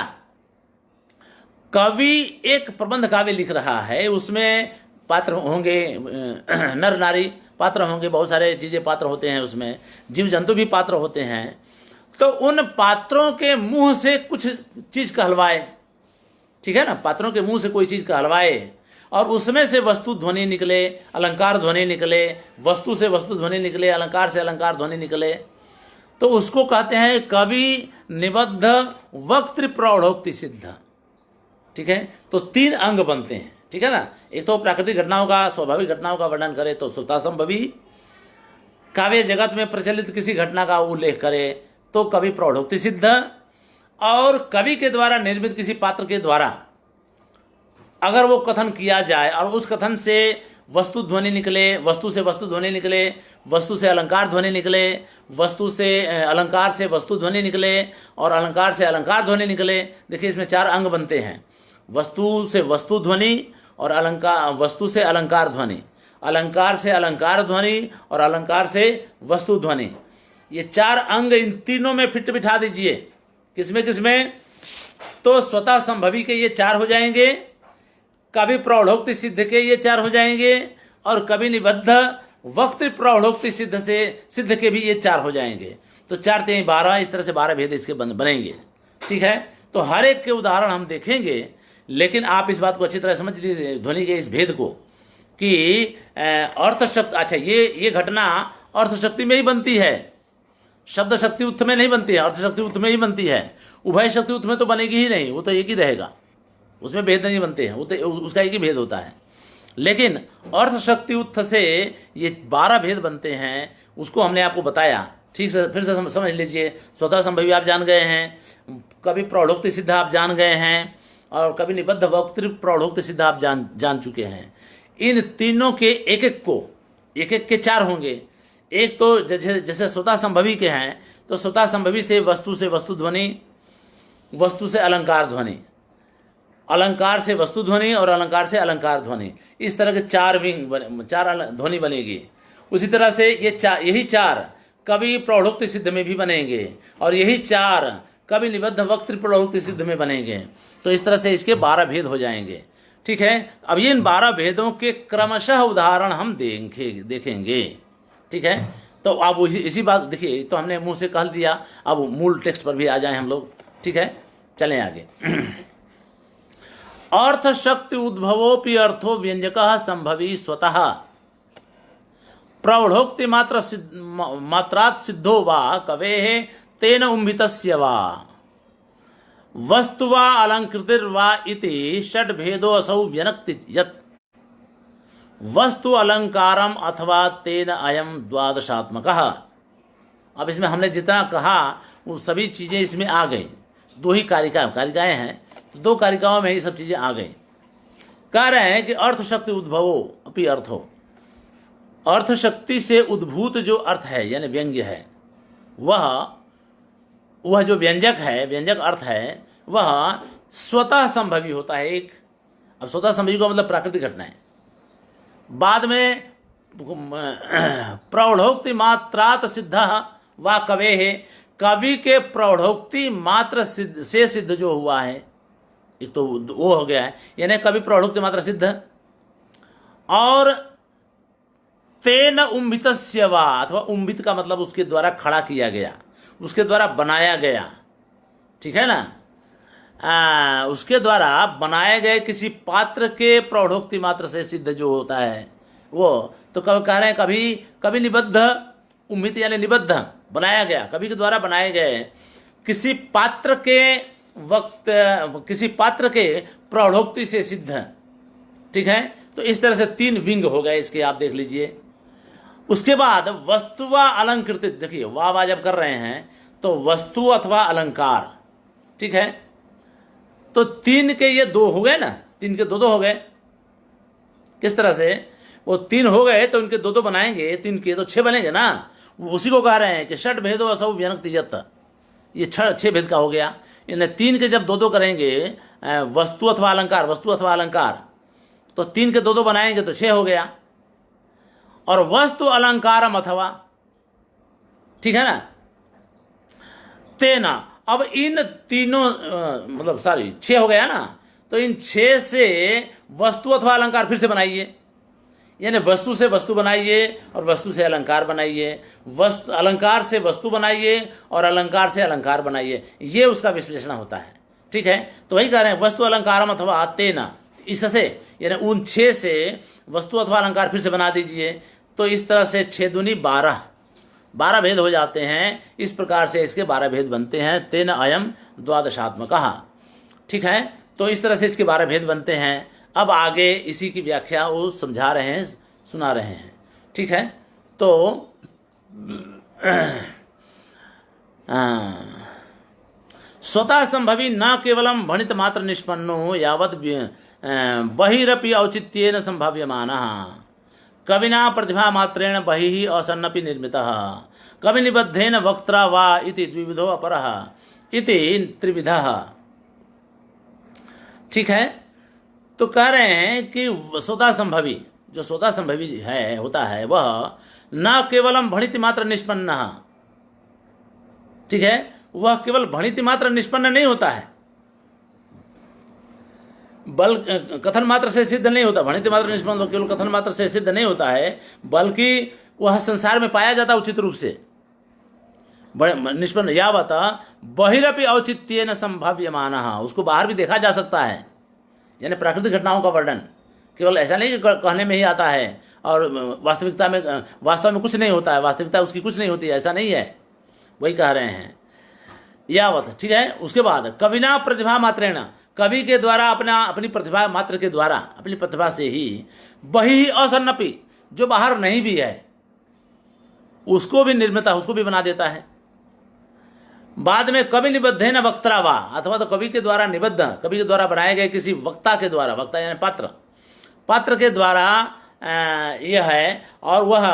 कवि एक प्रबंध काव्य लिख रहा है, उसमें पात्र होंगे, नर नारी पात्र होंगे, बहुत सारे चीजें पात्र होते हैं, उसमें जीव जंतु भी पात्र होते हैं, तो उन पात्रों के मुंह से कुछ चीज कहलवाए, ठीक है ना, पात्रों के मुंह से कोई चीज कहलवाए और उसमें से वस्तु ध्वनि निकले, अलंकार ध्वनि निकले, वस्तु से वस्तु ध्वनि निकले, अलंकार से अलंकार ध्वनि निकले, तो उसको कहते हैं कवि निबद्ध वक्तृ प्रौढ़ोक्ति सिद्ध, ठीक है। तो 3 अंग बनते हैं, ठीक है ना। एक तो प्राकृतिक घटनाओं का, स्वाभाविक घटनाओं का वर्णन करे तो स्वतः संभवी, काव्य जगत में प्रचलित किसी घटना का उल्लेख करे तो कवि प्रौढ़ोक्ति सिद्ध, और कवि के द्वारा निर्मित किसी पात्र के द्वारा अगर वो कथन किया जाए और उस कथन से वस्तु ध्वनि निकले, वस्तु से वस्तु ध्वनि निकले, वस्तु से अलंकार ध्वनि निकले, वस्तु से अलंकार से वस्तु ध्वनि निकले और अलंकार से अलंकार ध्वनि निकले। देखिए, इसमें 4 अंग बनते हैं, वस्तु से वस्तु ध्वनि और अलंकार, वस्तु से अलंकार ध्वनि, अलंकार से अलंकार ध्वनि और अलंकार से वस्तु ध्वनि। ये 4 अंग इन तीनों में फिट बिठा दीजिए। किसमें किसमें? तो स्वतः संभवी के ये 4 हो जाएंगे, कवि प्रौढ़ोक्ति सिद्ध के ये 4 हो जाएंगे और कवि निबद्ध वक्तृ प्रौढ़ोक्ति सिद्ध के भी ये 4 हो जाएंगे। तो 4 3 12, इस तरह से 12 भेद इसके बनेंगे, ठीक है। तो हर एक के उदाहरण हम देखेंगे, लेकिन आप इस बात को अच्छी तरह समझ लीजिए ध्वनि के इस भेद को कि अर्थ शक्ति, अच्छा ये घटना अर्थ शक्ति में ही बनती है, शब्द शक्ति उत्थ में नहीं बनती है, अर्थ शक्ति उत्थ में ही बनती है। उभय शक्ति उत्थ में तो बनेगी ही नहीं, वो तो एक ही रहेगा, उसमें भेद नहीं बनते हैं, वो तो उसका एक ही भेद होता है। लेकिन अर्थ शक्ति उत्थ से ये 12 भेद बनते हैं, उसको हमने आपको बताया, ठीक से फिर से समझ लीजिए। स्वतः संभवी आप जान गए हैं, कवि प्रौढ़ोक्ति सिद्ध आप जान गए हैं और कवि निबद्ध वक्तृ प्रौढ़ोक्ति सिद्ध आप जान चुके हैं। इन तीनों के एक एक के 4 होंगे। एक तो जैसे स्वतः संभवी के हैं तो स्वतः संभवी से वस्तु ध्वनि, वस्तु से अलंकार ध्वनि, अलंकार से वस्तु ध्वनि और अलंकार से अलंकार ध्वनि, इस तरह के 4 ध्वनि बनेगी। उसी तरह से यही 4 कवि प्रौढ़ोक्ति सिद्ध में भी बनेंगे और यही 4 कवि निबद्ध वक्तृ प्रौढ़ोक्ति सिद्ध में बनेंगे। तो इस तरह से इसके 12 भेद हो जाएंगे, ठीक है। अब इन 12 भेदों के क्रमशः उदाहरण हम देखेंगे, ठीक है। तो अब इसी बात देखिए, तो हमने मुंह से कह दिया, अब मूल टेक्स्ट पर भी आ जाए हम लोग, ठीक है। चलें आगे। अर्थ शक्ति उद्भवोपि अर्थो व्यंजकः संभवी स्वतः प्रौढ़ोक्ति मात्रात् सिद्धो वा कवेः तेन उम्भितस्य वा वस्तु वा अलंकृतिर्वा इति षड्भेदो असौ व्यनक्ति यत् वस्तु अलंकारम अथवा तेन अयम द्वादशात्मकः। अब इसमें हमने जितना कहा वो सभी चीज़ें इसमें आ गई। दो ही कारिकाएं हैं, दो कारिकाओं में ही सब चीज़ें आ गई। कह रहे हैं कि अर्थ शक्ति उद्भवो अपि अर्थो, अर्थ शक्ति से उद्भूत जो अर्थ है यानी व्यंग्य है, वह जो व्यंजक है, व्यंजक अर्थ है, वह स्वतः संभवी होता है एक। अब स्वतः संभवी का मतलब प्राकृतिक घटना है। बाद में प्रौढ़ोक्ति मात्रात सिद्ध व कवे है, कवि के प्रौढ़ोक्ति मात्र से सिद्ध जो हुआ है, एक तो वो हो गया है, यानी कवि प्रौढ़ोक्ति मात्र सिद्ध, और तेन उम्भितस्य वा, अथवा उम्भित का मतलब उसके द्वारा खड़ा किया गया, उसके द्वारा बनाया गया, ठीक है ना, उसके द्वारा बनाए गए किसी पात्र के प्रौढ़ोक्ति मात्र से सिद्ध जो होता है वो, तो कब कह रहे हैं कभी निबद्ध, उम्भित यानी निबद्ध, बनाया गया, कवि के द्वारा बनाए गए किसी पात्र के वक्त, किसी पात्र के प्रौढ़ोक्ति से सिद्ध, ठीक है। तो इस तरह से तीन विंग हो गए इसके, आप देख लीजिए। उसके बाद वस्तु व अलंकृत, देखिए वाह जब कर रहे हैं तो वस्तु अथवा अलंकार, ठीक है। तो तीन के ये दो हो गए ना, तीन के दो हो गए। किस तरह से वो तीन हो गए तो इनके दो बनाएंगे, तीन के तो छह बनेंगे ना। उसी को कह रहे हैं कि षट भेदो असौ व्यनक्ति यत्, ये छह भेद का हो गया। यानी तीन के जब दो करेंगे, वस्तु अथवा अलंकार, वस्तु अथवा अलंकार, तो तीन के दो बनाएंगे तो छह हो गया। और वस्तु अलंकारम अथवा, ठीक है ना, तेना, अब इन तीनों मतलब सॉरी छह हो गया ना, तो इन छह से वस्तु अथवा अलंकार फिर से बनाइए, यानी वस्तु से वस्तु बनाइए और वस्तु से अलंकार बनाइए, वस्तु अलंकार से वस्तु बनाइए और अलंकार से अलंकार बनाइए, ये उसका विश्लेषण होता है, ठीक है। तो वही कह रहे हैं वस्तु अलंकारम अथवा तेना, इससे यानी उन छह से वस्तु अथवा अलंकार फिर से बना दीजिए। तो इस तरह से 6 दूनी 12 भेद हो जाते हैं। इस प्रकार से इसके 12 भेद बनते हैं। तेन अयम द्वादशात्मकः, ठीक है। तो इस तरह से इसके 12 भेद बनते हैं। अब आगे इसी की व्याख्या वो समझा रहे हैं, सुना रहे हैं, ठीक है। तो स्वतः संभवी न केवलम भणित मात्र निष्पन्नो यावत् बहिरपि औचित्येन संभाव्यमानः कविना प्रतिभा मात्रेण बहिः असन्नपि निर्मितः कवि निबद्धेन वक्त्रा वा इति द्विविधो अपरः इति त्रिविधः, ठीक है। तो कह रहे हैं कि स्वतः संभवी, जो स्वतः संभवी है होता है वह न केवलम भणित मात्र निष्पन्न, ठीक है, वह केवल भणित मात्र निष्पन्न नहीं होता है, बल कथन मात्र से सिद्ध नहीं होता। भणित मात्र निष्पन्न केवल कथन मात्र से सिद्ध नहीं होता है, बल्कि वह संसार में पाया जाता उचित रूप से निष्पन्न। यावत बहिरपि औचित्येन संभाव्यमानः, उसको बाहर भी देखा जा सकता है, यानी प्राकृतिक घटनाओं का वर्णन केवल ऐसा नहीं कि कहने में ही आता है और वास्तविकता में वास्तव में कुछ नहीं होता है, वास्तविकता उसकी कुछ नहीं होती है, ऐसा नहीं है, वही कह रहे हैं। यावत, ठीक है। उसके बाद कविना प्रतिभा मात्रेण, कवि के द्वारा अपनी प्रतिभा मात्र के द्वारा, अपनी प्रतिभा से ही बहि असन्नपि, जो बाहर नहीं भी है उसको भी निर्मिता, उसको भी बना देता है। बाद में कवि निबद्धेन वक्त्रा वा, अथवा तो कवि के द्वारा निबद्ध, कवि के द्वारा बनाए गए किसी वक्ता के द्वारा, वक्ता यानी पात्र के द्वारा यह है। और वह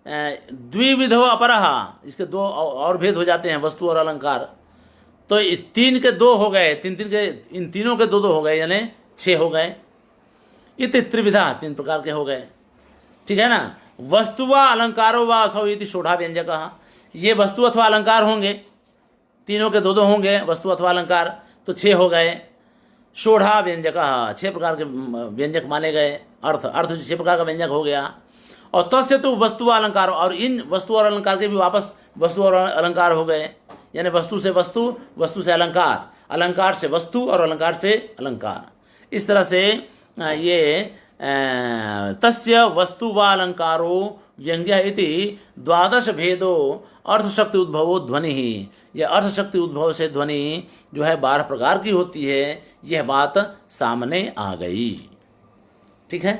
द्विविधो अपरः, इसके दो और भेद हो जाते हैं, वस्तु और अलंकार। तो इस तीन के दो हो गए, इन तीनों के दो हो गए, यानी 6 हो गए। इति त्रिविधा, 3 प्रकार के हो गए, ठीक है ना। वस्तु व अलंकारो व असौ इति षोडा व्यंजकः, ये वस्तु अथवा अलंकार होंगे, तीनों के दो होंगे, वस्तु अथवा अलंकार, तो 6 हो गए। षोडा व्यंजकः, 6 प्रकार के व्यंजक माने गए। अर्थ 6 प्रकार का व्यंजक हो गया। और तस्य तो वस्तु व अलंकार, और इन वस्तु और अलंकार के भी वापस वस्तु और अलंकार हो गए, यानी वस्तु से वस्तु, वस्तु से अलंकार, अलंकार से वस्तु और अलंकार से अलंकार। इस तरह से ये तस्य वस्तु व अलंकारो व्यंग्य इति द्वादश भेदो अर्थशक्ति उद्भवो ध्वनि ही। यह अर्थशक्ति उद्भव से ध्वनि जो है 12 प्रकार की होती है, यह बात सामने आ गई। ठीक है।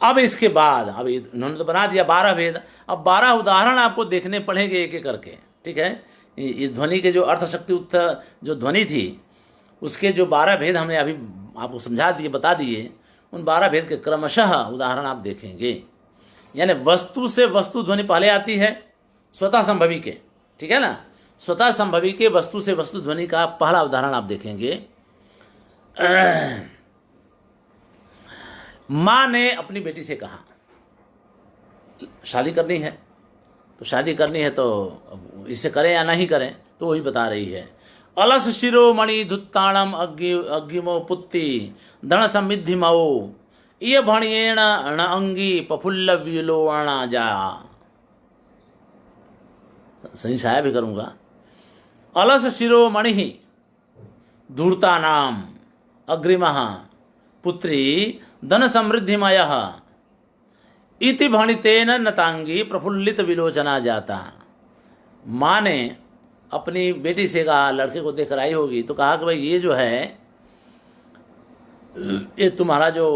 अब इसके बाद अब इन्होंने तो बना दिया 12 भेद, अब 12 उदाहरण आपको देखने पड़ेंगे एक एक करके। ठीक है। इस ध्वनि के जो अर्थशक्ति उत्तर जो ध्वनि थी उसके जो 12 भेद हमने अभी आपको समझा दिए, बता दिए, उन 12 भेद के क्रमशः उदाहरण आप देखेंगे। यानी वस्तु से वस्तु ध्वनि पहले आती है स्वतः संभवी के। ठीक है ना। स्वतः संभवी के वस्तु से वस्तु ध्वनि का पहला उदाहरण आप देखेंगे। माँ ने अपनी बेटी से कहा शादी करनी है, तो शादी करनी है तो इसे करें या नहीं करें, तो वही बता रही है। अलस शिरोमणि धुत्ताणम अग्गिमो पुत्ति धन समृद्धि मऊ ये भणियेण अण अंगी प्रफुल्ल विलोणा जा। सही छाया भी करूंगा। अलस शिरोमणि धूर्ता नाम अग्रिम पुत्री धन समृद्धिमय इति भणितेन नतांगी प्रफुल्लित विलोचना जाता। माँ ने अपनी बेटी से कहा, लड़के को देखकर आई होगी, तो कहा कि भाई ये जो है ये तुम्हारा जो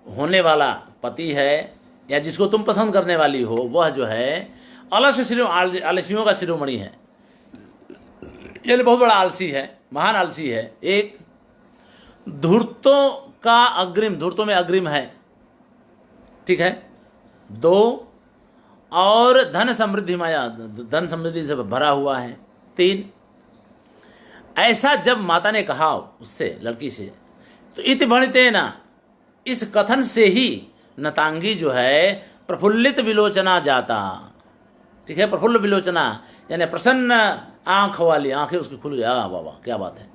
होने वाला पति है या जिसको तुम पसंद करने वाली हो, वह जो है आलसियों का शिरोमणि है। ये बहुत बड़ा आलसी है, महान आलसी है। एक धूर्तों का अग्रिम, धूर्तों में अग्रिम है। ठीक है। 2 और धन समृद्धि माया, धन समृद्धि से भरा हुआ है। 3 ऐसा जब माता ने कहा उससे, लड़की से, तो इति भणितेन, इस कथन से ही नतांगी जो है प्रफुल्लित विलोचना जाता। ठीक है। प्रफुल्ल विलोचना यानी प्रसन्न आंख वाली, आंखें उसकी खुल गया। बाबा क्या बात है।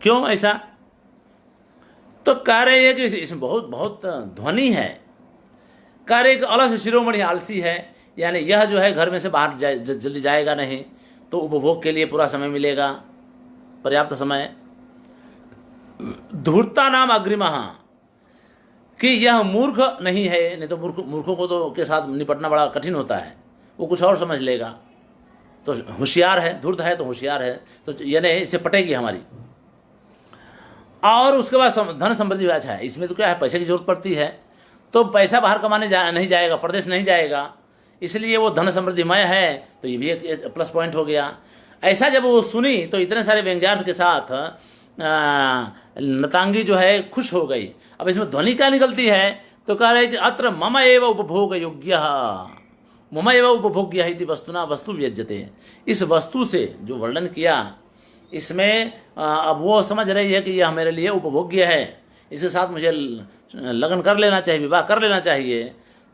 क्यों ऐसा? तो कह रहे हैं कि इसमें बहुत बहुत ध्वनि है। कह रहे कि अलस शिरोमणि आलसी है, यानी यह जो है घर में से बाहर जल्दी जाएगा नहीं, तो उपभोग के लिए पूरा समय मिलेगा, पर्याप्त समय। धूर्ता नाम अग्रिम, कि यह मूर्ख नहीं है, नहीं तो मूर्खों को तो के साथ निपटना बड़ा कठिन होता है, वो कुछ और समझ लेगा। तो होशियार है, धूर्त है तो होशियार है, तो यानी इससे पटेगी हमारी। और उसके बाद धन समृद्धि अच्छा है, इसमें तो क्या है, पैसे की जरूरत पड़ती है, तो पैसा बाहर कमाने नहीं जाएगा, प्रदेश नहीं जाएगा, इसलिए वो धन समृद्धिमय है, तो ये भी एक प्लस पॉइंट हो गया। ऐसा जब वो सुनी तो इतने सारे व्यंग्यार्थ के साथ नतांगी जो है खुश हो गई। अब इसमें ध्वनि क्या निकलती है, तो कह रहे कि अत्र मम एव उपभोग योग्य, मम एव उपभोग्य इति वस्तुना वस्तु व्यज्यते। इस वस्तु से जो वर्णन किया, इसमें अब वो समझ रही है कि यह मेरे लिए उपभोग्य है, इसके साथ मुझे लगन कर लेना चाहिए, विवाह कर लेना चाहिए।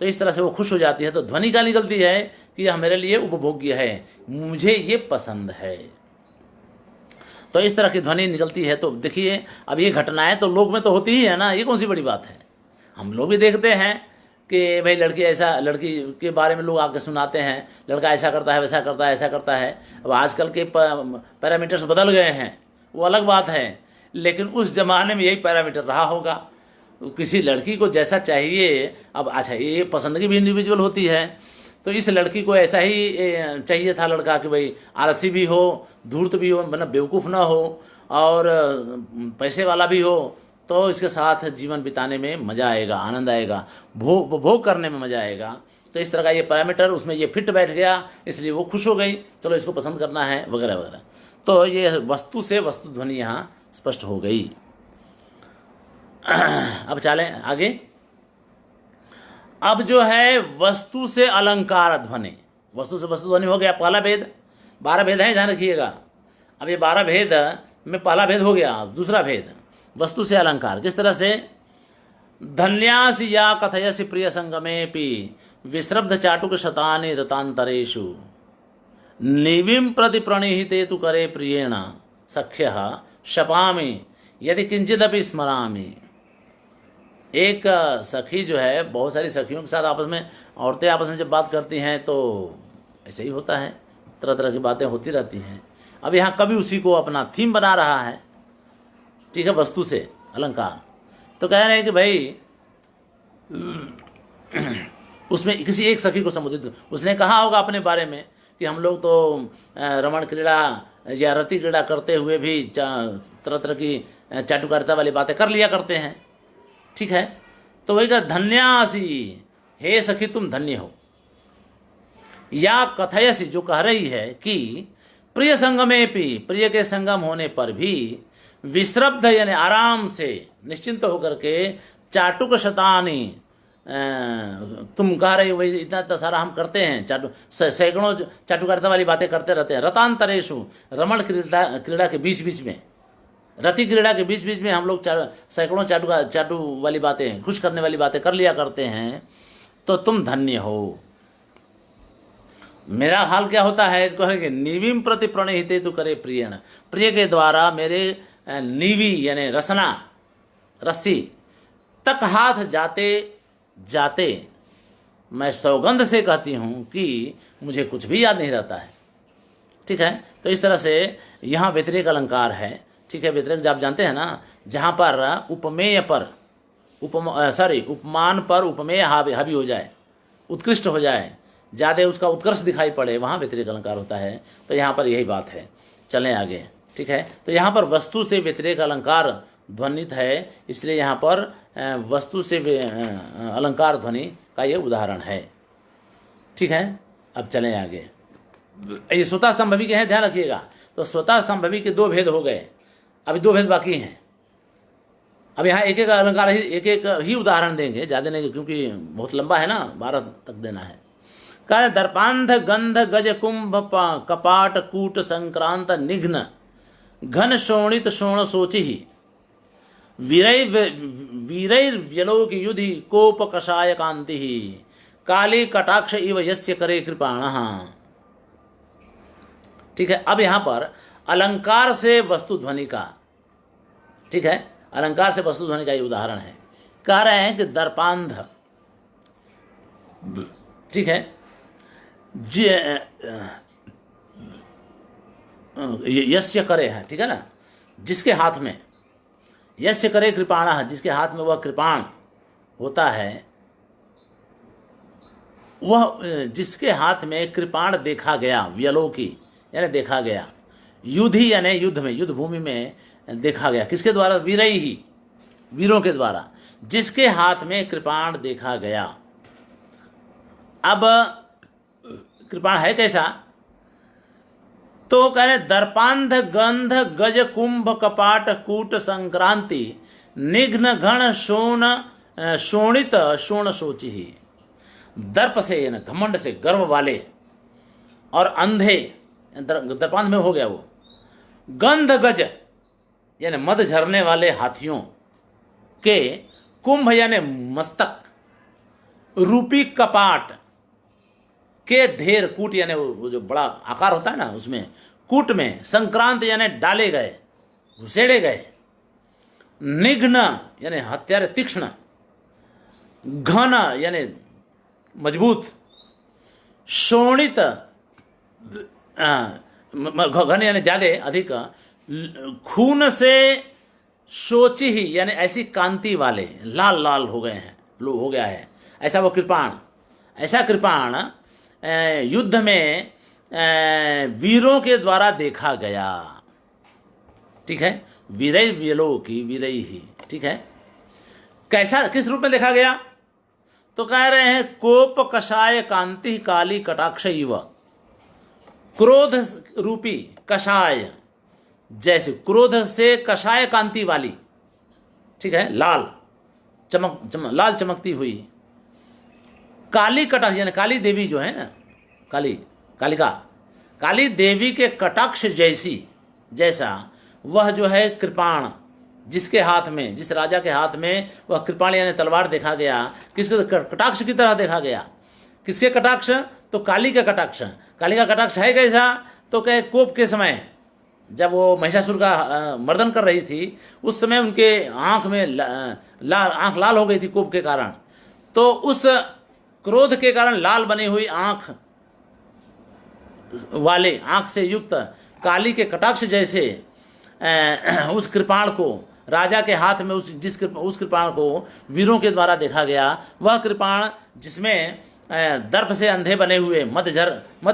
तो इस तरह से वो खुश हो जाती है। तो ध्वनि क्या निकलती है कि यह मेरे लिए उपभोग्य है, मुझे ये पसंद है। तो इस तरह की ध्वनि निकलती है। तो देखिए, अब ये घटनाएं तो लोक में तो होती ही है ना, ये कौन सी बड़ी बात है। हम लोग भी देखते हैं कि भाई लड़की ऐसा, लड़की के बारे में लोग आके सुनाते हैं, लड़का ऐसा करता है, वैसा करता है, ऐसा करता है। अब आजकल के पैरामीटर्स बदल गए हैं, वो अलग बात है, लेकिन उस जमाने में यही पैरामीटर रहा होगा। किसी लड़की को जैसा चाहिए, अब अच्छा ये पसंद की भी इंडिविजुअल होती है, तो इस लड़की को ऐसा ही चाहिए था लड़का कि भाई आलसी भी हो, धूर्त भी हो, मतलब बेवकूफ़ ना हो, और पैसे वाला भी हो, तो इसके साथ जीवन बिताने में मज़ा आएगा, आनंद आएगा, भोग करने में मज़ा आएगा। तो इस तरह का ये पैरामीटर उसमें ये फिट बैठ गया, इसलिए वो खुश हो गई, चलो इसको पसंद करना है वगैरह वगैरह। तो ये वस्तु से वस्तु ध्वनि यहाँ स्पष्ट हो गई। अब चलें आगे। अब जो है वस्तु से अलंकार ध्वनि, वस्तु से वस्तु ध्वनि हो गया पहला भेद। 12 भेद हैं, ध्यान रखिएगा। अब ये 12 भेद में पहला भेद हो गया। दूसरा भेद वस्तु से अलंकार किस तरह से? धन्यासि या कथयसि प्रिय संगमेपि विश्रब्ध चाटुक शतानि रतांतरेषु निविम प्रति प्रणिहिते तु करे प्रियेण सख्यः शपामि यदि किंचिदपि स्मरामि। एक सखी जो है, बहुत सारी सखियों के साथ आपस में, औरतें आपस में जब बात करती हैं तो ऐसे ही होता है, तरह तरह की बातें होती रहती हैं। अब यहाँ कवि उसी को अपना थीम बना रहा है, ठीक है, वस्तु से अलंकार। तो कह रहे हैं कि भाई उसमें किसी एक सखी को संबोधित, उसने कहा होगा अपने बारे में कि हम लोग तो रमण क्रीड़ा या रति क्रीड़ा करते हुए भी तरह तरह की चाटुकारिता वाली बातें कर लिया करते हैं, ठीक है। तो वही कहा, धन्यासी, हे सखी तुम धन्य हो। या कथयसी, जो कह रही है कि प्रिय संगमे भी, प्रिय के संगम होने पर भी विश्रब्ध यानी आराम से निश्चिंत होकर के चाटुक शतानी, तुम कह रहे हो वही इतना सारा हम करते हैं, सैकड़ों चाटुकारिता वाली बातें करते रहते हैं। रतांतरेशु, रमण क्रीड़ा के बीच बीच में, रति क्रीड़ा के बीच बीच में हम लोग सैकड़ों चाटू वाली बातें, खुश करने वाली बातें कर लिया करते हैं, तो तुम धन्य हो। मेरा हाल क्या होता है, कहेंगे निविम प्रति प्रणहिते तो करे प्रियण, प्रिय के द्वारा मेरे नीवी यानी रसना, रस्सी तक हाथ जाते जाते मैं सौगंध से कहती हूँ कि मुझे कुछ भी याद नहीं रहता है, ठीक है। तो इस तरह से यहाँ व्यतिरेक अलंकार है, ठीक है। व्यतिरेक आप जानते हैं ना, जहाँ पर उपमेय पर उपमान पर उपमेय हावी हो जाए, उत्कृष्ट हो जाए, ज़्यादा उसका उत्कर्ष दिखाई पड़े, वहाँ व्यतिरेक अलंकार होता है। तो यहाँ पर यही बात है। चलें आगे, ठीक है। तो यहाँ पर वस्तु से व्यतिरेक अलंकार ध्वनित है, इसलिए यहाँ पर वस्तु से अलंकार ध्वनि का ये उदाहरण है, ठीक है। अब चलें आगे। ये स्वतः संभवी के हैं, ध्यान रखिएगा। तो स्वतः संभवी के दो भेद हो गए, अभी दो भेद बाकी हैं। अब यहाँ एक एक अलंकार ही, एक एक ही उदाहरण देंगे, ज़्यादा नहीं, क्योंकि बहुत लंबा है ना, 12 तक देना है। कह दर्पांध गंध गज कुंभ कपाट कूट संक्रांत निघ्न घन शोणित शोण सोचि वीरैर्व्यलोक युधि कोप कषाय कांति काली कटाक्ष इव यस्य करे कृपाणः, ठीक है। अब यहाँ पर अलंकार से वस्तु ध्वनि का, ठीक है, अलंकार से वस्तु ध्वनि का ये उदाहरण है। कह रहे हैं कि दर्पांध, ठीक है, यस्य करे है, ठीक है ना, जिसके हाथ में, यस्य करे कृपाणः, जिसके हाथ में वह कृपाण होता है, वह जिसके हाथ में कृपाण देखा गया, व्यलोकी यानी देखा गया, युद्धि यानी युद्ध में, युद्ध भूमि में देखा गया, किसके द्वारा, वीरई ही, वीरों के द्वारा, जिसके हाथ में कृपाण देखा गया। अब कृपाण है कैसा, तो कह रहे दर्पांध गंध गज कुंभ कपाट कूट संक्रांति निघ्न घन शोण शोणित शोण सोचि, दर्प से यानी घमंड से, गर्व वाले और अंधे, दर्पांध में हो गया वो, गंध गज यानी मद झरने वाले हाथियों के, कुंभ यानी मस्तक रूपी कपाट के ढेर, कूट यानी वो जो बड़ा आकार होता है ना, उसमें कूट में, संक्रांत यानी डाले गए, घुसेड़े गए, निघ्न यानी हत्यारे तीक्ष्ण, घन यानी मजबूत, शोणित घन यानी ज्यादा अधिक, खून से सोची ही यानी ऐसी कांति वाले, लाल लाल हो गए हैं, हो गया है ऐसा वो कृपाण। ऐसा कृपाण युद्ध में वीरों के द्वारा देखा गया, ठीक है। वीरई व्यलोकी, वीरई ही, ठीक है। कैसा, किस रूप में देखा गया, तो कह रहे हैं कोप कषाय कांति काली कटाक्ष इव, क्रोध रूपी कषाय, जैसे क्रोध से कषाय कांति वाली, ठीक है, लाल लाल चमकती हुई, काली कटाक्ष यानी काली देवी जो है ना, कालिका, काली देवी के कटाक्ष जैसी, जैसा वह जो है कृपाण, जिसके हाथ में, जिस राजा के हाथ में वह कृपाण यानी तलवार देखा गया, किसके कटाक्ष की तरह देखा गया। किसके कटाक्ष, तो काली का कटाक्ष। काली का कटाक्ष है कैसा, तो कहे कोप के समय जब वो महिषासुर का मर्दन कर रही थी, उस समय उनके आंख में आंख लाल हो गई थी कोप के कारण, तो उस क्रोध के कारण लाल बनी हुई आंख वाले, आंख से युक्त काली के कटाक्ष जैसे उस कृपाण को राजा के हाथ में उस कृपाण को वीरों के द्वारा देखा गया। वह कृपाण जिसमें दर्प से अंधे बने हुए मत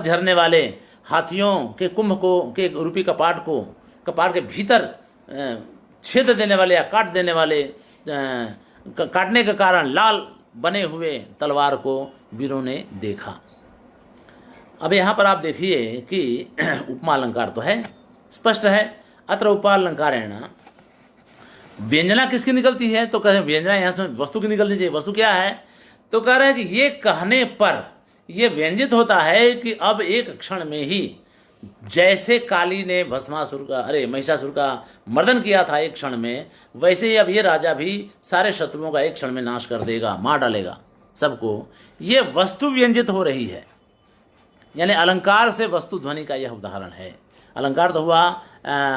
झरने वाले हाथियों के कुंभ को के रूपी कपाट के भीतर छेद देने वाले या काट देने वाले काटने के कारण लाल बने हुए तलवार को वीरों ने देखा। अब यहाँ पर आप देखिए कि उपमा अलंकार तो है, स्पष्ट है। अत्र उपालंकारेण व्यंजना किसकी निकलती है, तो कह रहे हैं व्यंजना यहाँ से वस्तु की निकलनी चाहिए। वस्तु क्या है, तो कह रहे हैं कि ये कहने पर ये व्यंजित होता है कि अब एक क्षण में ही जैसे काली ने महिषासुर का मर्दन किया था एक क्षण में, वैसे ही अब ये राजा भी सारे शत्रुओं का एक क्षण में नाश कर देगा, मार डालेगा सबको। ये वस्तु व्यंजित हो रही है, यानी अलंकार से वस्तु ध्वनि का यह उदाहरण है। अलंकार तो हुआ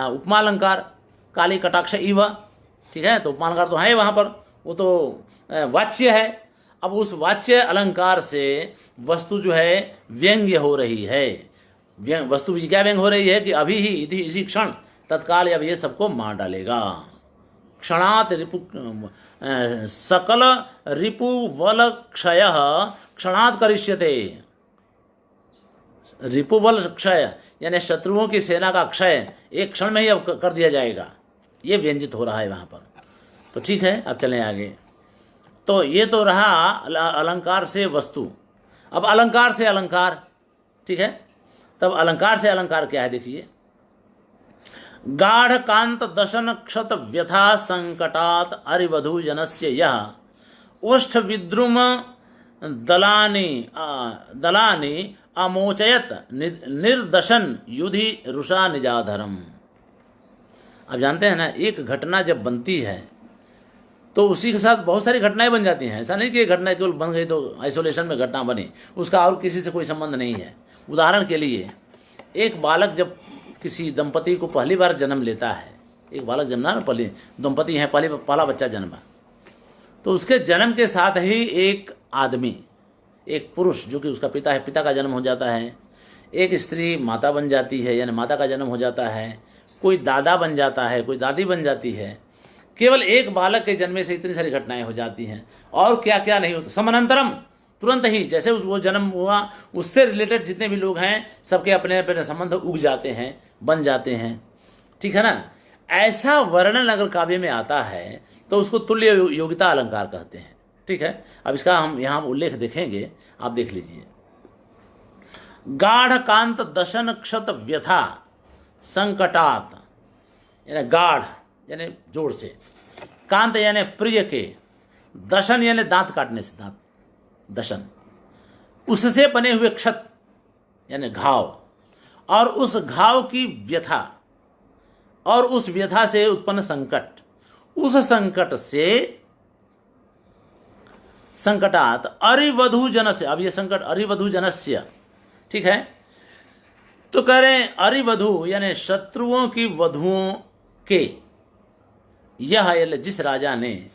उपमा अलंकार, काली कटाक्ष इव, ठीक है। तो उपमा अलंकार तो है वहाँ पर, वो तो वाच्य है। अब उस वाच्य अलंकार से वस्तु जो है व्यंग्य हो रही है। वस्तु क्या व्यंग हो रही है कि अभी ही इसी क्षण तत्काल अब ये सबको मार डालेगा। क्षणात रिपु सकल रिपु बल क्षय क्षणात करिष्यते। रिपुबल क्षय यानी शत्रुओं की सेना का क्षय एक क्षण में ही अब कर दिया जाएगा, ये व्यंजित हो रहा है वहाँ पर। तो ठीक है, अब चलें आगे। तो ये तो रहा अलंकार से वस्तु। अब अलंकार से अलंकार, ठीक है। तब अलंकार से अलंकार क्या है, देखिए। गाढ़ कांत दशन क्षत व्यथा संकटात अरिवधु जनस्य यह ओष्ठ विद्रुम दलानि अमोचयत निर्दशन युधि रुषा निजाधरम। अब जानते हैं ना, एक घटना जब बनती है तो उसी के साथ बहुत सारी घटनाएं बन जाती हैं। ऐसा नहीं कि घटना केवल बन गई तो आइसोलेशन में घटना बनी, उसका और किसी से कोई संबंध नहीं है। उदाहरण के लिए, एक बालक जब किसी दंपति को पहली बार जन्म लेता है, एक बालक जन्मा ना, पहली दंपति हैं, पहला बच्चा जन्मा, तो उसके जन्म के साथ ही एक आदमी, एक पुरुष जो कि उसका पिता है, पिता का जन्म हो जाता है। एक स्त्री माता बन जाती है, यानी माता का जन्म हो जाता है। कोई दादा बन जाता है, कोई दादी बन जाती है। केवल एक बालक के जन्म से इतनी सारी घटनाएं हो जाती हैं, और क्या क्या नहीं होता। समानांतरम, तुरंत ही जैसे वो जन्म हुआ, उससे रिलेटेड जितने भी लोग हैं सबके अपने अपने संबंध उग जाते हैं, बन जाते हैं, ठीक है ना। ऐसा वर्णन अगर काव्य में आता है तो उसको तुल्य योगिता अलंकार कहते हैं, ठीक है। अब इसका हम यहाँ उल्लेख देखेंगे, आप देख लीजिए। गाढ़ कांत दशन क्षत व्यथा संकटात, यानी गाढ़ यानी जोर से, कांत यानी प्रिय के, दशन यानी दांत काटने से, दांत दशन, उससे बने हुए क्षत यानी घाव, और उस घाव की व्यथा, और उस व्यथा से उत्पन्न संकट, उस संकट से संकटात अरिवधु जनस्य। अब ये संकट अरिवधु जनस्य, ठीक है। तो कह रहे हैं अरिवधु यानी शत्रुओं की वधुओं के, यह जिस राजा ने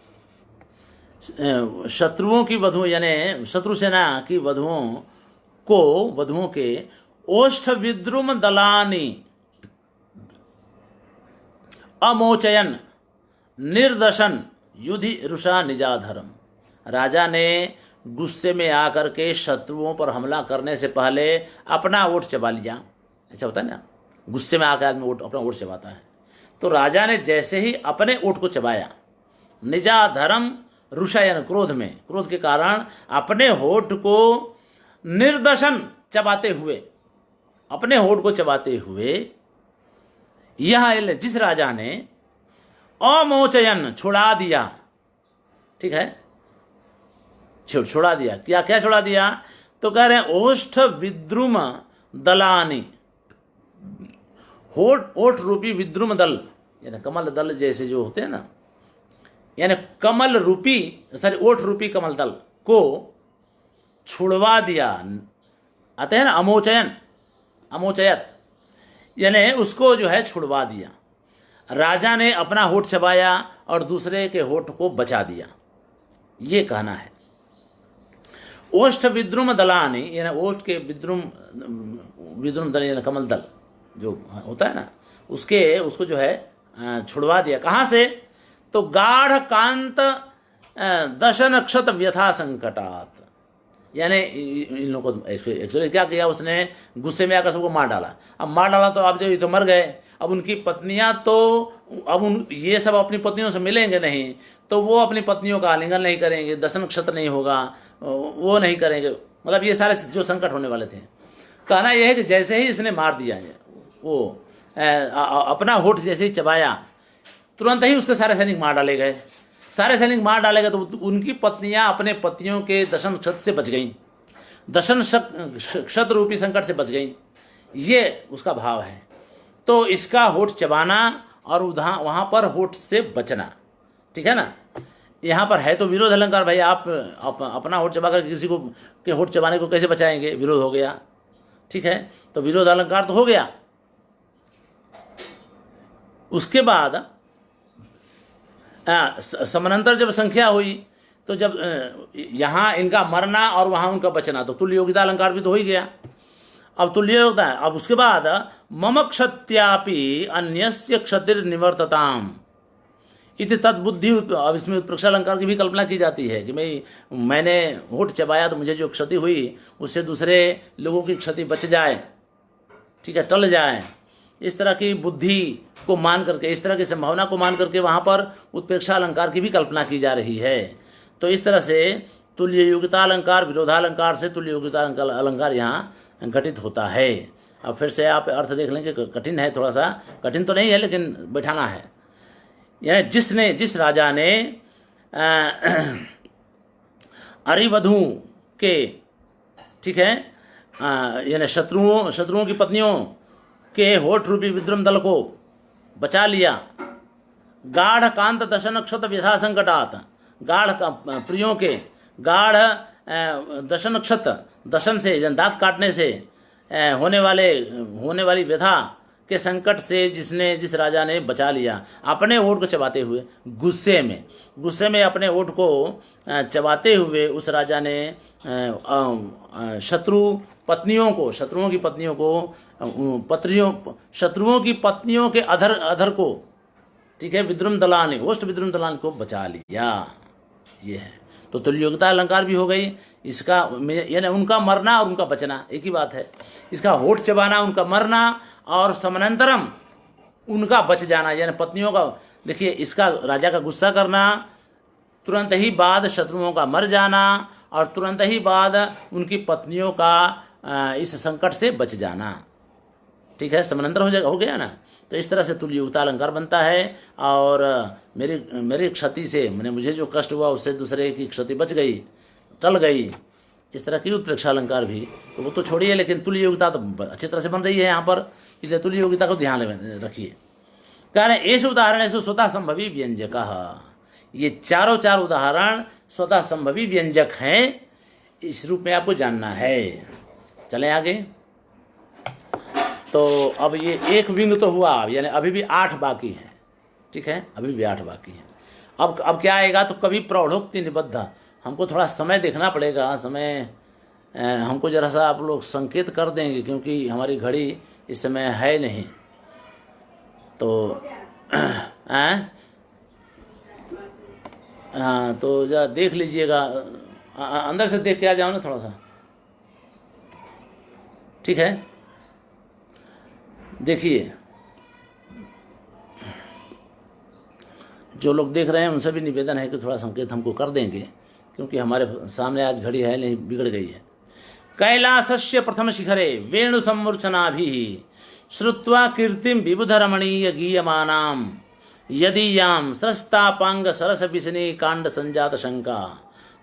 शत्रुओं की वधुओं यानी शत्रु सेना की वधुओं के ओष्ठ विद्रुम दलानि अमोचयन निर्दशन युधि रुषा निजाधरम। राजा ने गुस्से में आकर के शत्रुओं पर हमला करने से पहले अपना ओठ चबा लिया। ऐसा होता है ना, गुस्से में आकर आदमी अपना ओठ चबाता है। तो राजा ने जैसे ही अपने ओठ को चबाया, निजाधरम रुषायन, क्रोध में, क्रोध के कारण अपने होठ को निर्दशन चबाते हुए, अपने होठ को चबाते हुए, यह जिस राजा ने अमोचयन छुड़ा दिया, ठीक है, छुड़ा दिया। क्या क्या छुड़ा दिया, तो कह रहे हैं ओष्ठ विद्रुम दलानि, ओठ रूपी विद्रुम दल यानी कमल दल जैसे जो होते हैं ना, यानी कमल रूपी ओठ रूपी कमल दल को छुड़वा दिया। आते हैं ना अमोचयन, अमोचयत यानी उसको जो है छुड़वा दिया। राजा ने अपना होठ चबाया और दूसरे के होठ को बचा दिया, ये कहना है। ओष्ठ विद्रुम दलानि यानी ओष्ठ के विद्रुम दल यानी कमल दल, जो होता है ना, उसको जो है छुड़वा दिया। कहाँ से? तो गाढ़ कांत दशन क्षत व्यथा संकटात, यानी इन लोगों को एक्चुअली क्या किया उसने, गुस्से में आकर सबको मार डाला। अब मार डाला तो अब ये तो मर गए। अब उनकी पत्नियां तो ये सब अपनी पत्नियों से मिलेंगे नहीं, तो वो अपनी पत्नियों का आलिंगन नहीं करेंगे, दशन क्षत नहीं होगा, वो नहीं करेंगे। मतलब ये सारे जो संकट होने वाले थे। कहना यह है कि जैसे ही इसने मार दिया वो अपना होठ जैसे ही चबाया, तुरंत ही उसके सारे सैनिक मार डाले गए। सारे सैनिक मार डाले गए तो उनकी पत्नियां अपने पतियों के दशन क्षत से बच गईं, दशन क्षत रूपी संकट से बच गईं। ये उसका भाव है। तो इसका होठ चबाना और वहाँ पर होठ से बचना, ठीक है ना। यहाँ पर है तो विरोध अलंकार, भाई आप अपना होठ चबाकर किसी को के होठ चबाने को कैसे बचाएंगे, विरोध हो गया, ठीक है। तो विरोध अलंकार तो हो गया। उसके बाद समानांतर जब संख्या हुई तो जब यहाँ इनका मरना और वहाँ उनका बचना, तो तुल्य योग्यता अलंकार भी तो हो ही गया। अब तुल्य योग्यता है। अब उसके बाद मम क्षत्यापि अन्यस्य क्षतिर निवर्तताम इति तद्बुद्धि। अब इसमें उत्प्रेक्षा अलंकार की भी कल्पना की जाती है कि मैंने होठ चबाया तो मुझे जो क्षति हुई उससे दूसरे लोगों की क्षति बच जाए, ठीक है, टल जाए। इस तरह की बुद्धि को मान करके, इस तरह की संभावना को मान करके वहाँ पर उत्प्रेक्षा अलंकार की भी कल्पना की जा रही है। तो इस तरह से तुल्य योग्यता अलंकार विरोधालंकार से तुल्य योग्यता अलंकार यहाँ घटित होता है। अब फिर से आप अर्थ देख लेंगे, कठिन है, थोड़ा सा कठिन तो नहीं है लेकिन बैठाना है। यानी जिस राजा ने अरिवधू के, ठीक है, यानी शत्रुओं की पत्नियों के होठ रूपी विद्रुम दल को बचा लिया, गाढ़ कांत दशन क्षत व्यथा संकटात, गाढ़ प्रियों के गाढ़ दशन क्षत, दशन से दांत काटने से होने वाली व्यथा के संकट से जिस राजा ने बचा लिया, अपने होठ को चबाते हुए, गुस्से में अपने होठ को चबाते हुए उस राजा ने शत्रुओं की पत्नियों के अधर को, ठीक है, विद्रुम दलान, ओष्ठ विद्रुम दलान को बचा लिया। ये है। तो तुल्य योग्यता अलंकार भी हो गई। इसका यानी उनका मरना और उनका बचना एक ही बात है। इसका होठ चबाना उनका मरना और समानांतरम उनका बच जाना, यानी पत्नियों का, देखिए इसका राजा का गुस्सा करना, तुरंत ही बाद शत्रुओं का मर जाना और तुरंत ही बाद उनकी पत्नियों का इस संकट से बच जाना, ठीक है, समानांतर हो गया ना। तो इस तरह से तुल्य योग्यता अलंकार बनता है। और मेरी क्षति से, मुझे जो कष्ट हुआ उससे दूसरे की क्षति बच गई, टल गई। इस तरह की उत्प्रेक्षा अलंकार भी, तो वो तो छोड़िए, लेकिन तुल्य योग्यता तो अच्छी तरह से बन रही है यहाँ पर, इसलिए तुल्य योग्यता को ध्यान में रखिए। कह रहे ऐसे उदाहरण ऐसे स्वतः संभवी व्यंजक, ये चार उदाहरण स्वतः संभवी व्यंजक हैं। इस रूप में आपको जानना है। चलें आगे। तो अब ये एक विंग तो हुआ, यानी अभी भी 8 बाकी हैं, ठीक है, अभी भी 8 बाकी हैं। अब क्या आएगा, तो कभी प्रौढ़ोक्ति निबद्ध, हमको थोड़ा समय देखना पड़ेगा। समय हमको जरा सा आप लोग संकेत कर देंगे, क्योंकि हमारी घड़ी इस समय है नहीं। तो हाँ, तो जरा देख लीजिएगा, अंदर से देख के आ जाओ ना थोड़ा सा, ठीक है। देखिए, जो लोग देख रहे हैं उनसे भी निवेदन है कि थोड़ा संकेत हमको कर देंगे, क्योंकि हमारे सामने आज घड़ी है नहीं, बिगड़ गई है। कैलासस्य प्रथम शिखरे वेणु सम्मूर्छनाभिः श्रुत्वा कीर्तिम विबुध रमणीय गीयमानाम यदीयाम स्रस्तापांग सरस विसने कांड संजात शंका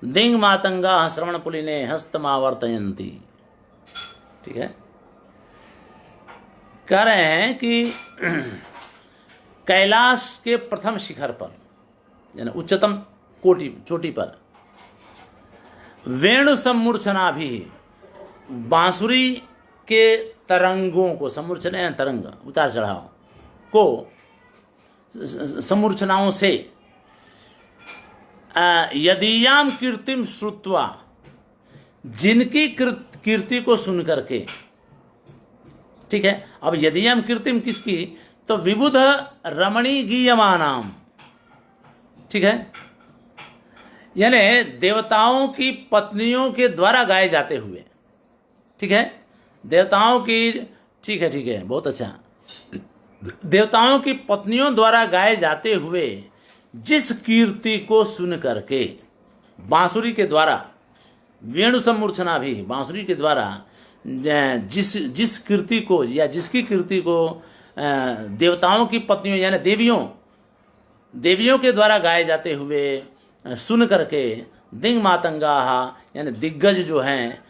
दिंग मातंगा श्रवण पुलिने हस्तमावर्तयन्ति, ठीक है। कह रहे हैं कि कैलाश के प्रथम शिखर पर, यानी उच्चतम चोटी पर, वेणु सम्मूर्छना भी, बांसुरी के तरंगों को, सम्मूर्छना तरंग उतार चढ़ाव को, सम्मूर्छनाओं से, यदीयाम कीर्तिम श्रुत्वा, जिनकी कीर्ति को सुन करके, ठीक है, अब यदीयम कीर्तिम किसकी, तो विबुध रमणी गीयमानाम, ठीक है, यानी देवताओं की पत्नियों के द्वारा गाए जाते हुए, ठीक है, देवताओं की, ठीक है, बहुत अच्छा, देवताओं की पत्नियों द्वारा गाए जाते हुए जिस कीर्ति को सुन करके, बांसुरी के द्वारा, वेणु सम्मूर्छना भी बांसुरी के द्वारा जिस कीर्ति को या जिसकी कीर्ति को देवताओं की पत्नियों यानी देवियों के द्वारा गाए जाते हुए सुन करके दिंग मातंगा यानी दिग्गज जो हैं,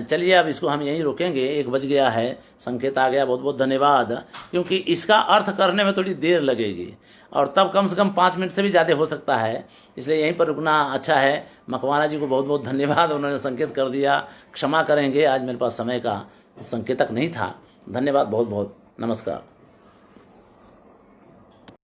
चलिए अब इसको हम यहीं रोकेंगे, 1 बज गया है, संकेत आ गया, बहुत बहुत धन्यवाद, क्योंकि इसका अर्थ करने में थोड़ी देर लगेगी और तब कम से कम 5 मिनट से भी ज़्यादा हो सकता है, इसलिए यहीं पर रुकना अच्छा है। मकवाना जी को बहुत बहुत धन्यवाद, उन्होंने संकेत कर दिया, क्षमा करेंगे आज मेरे पास समय का संकेतक नहीं था। धन्यवाद बहुत बहुत, नमस्कार।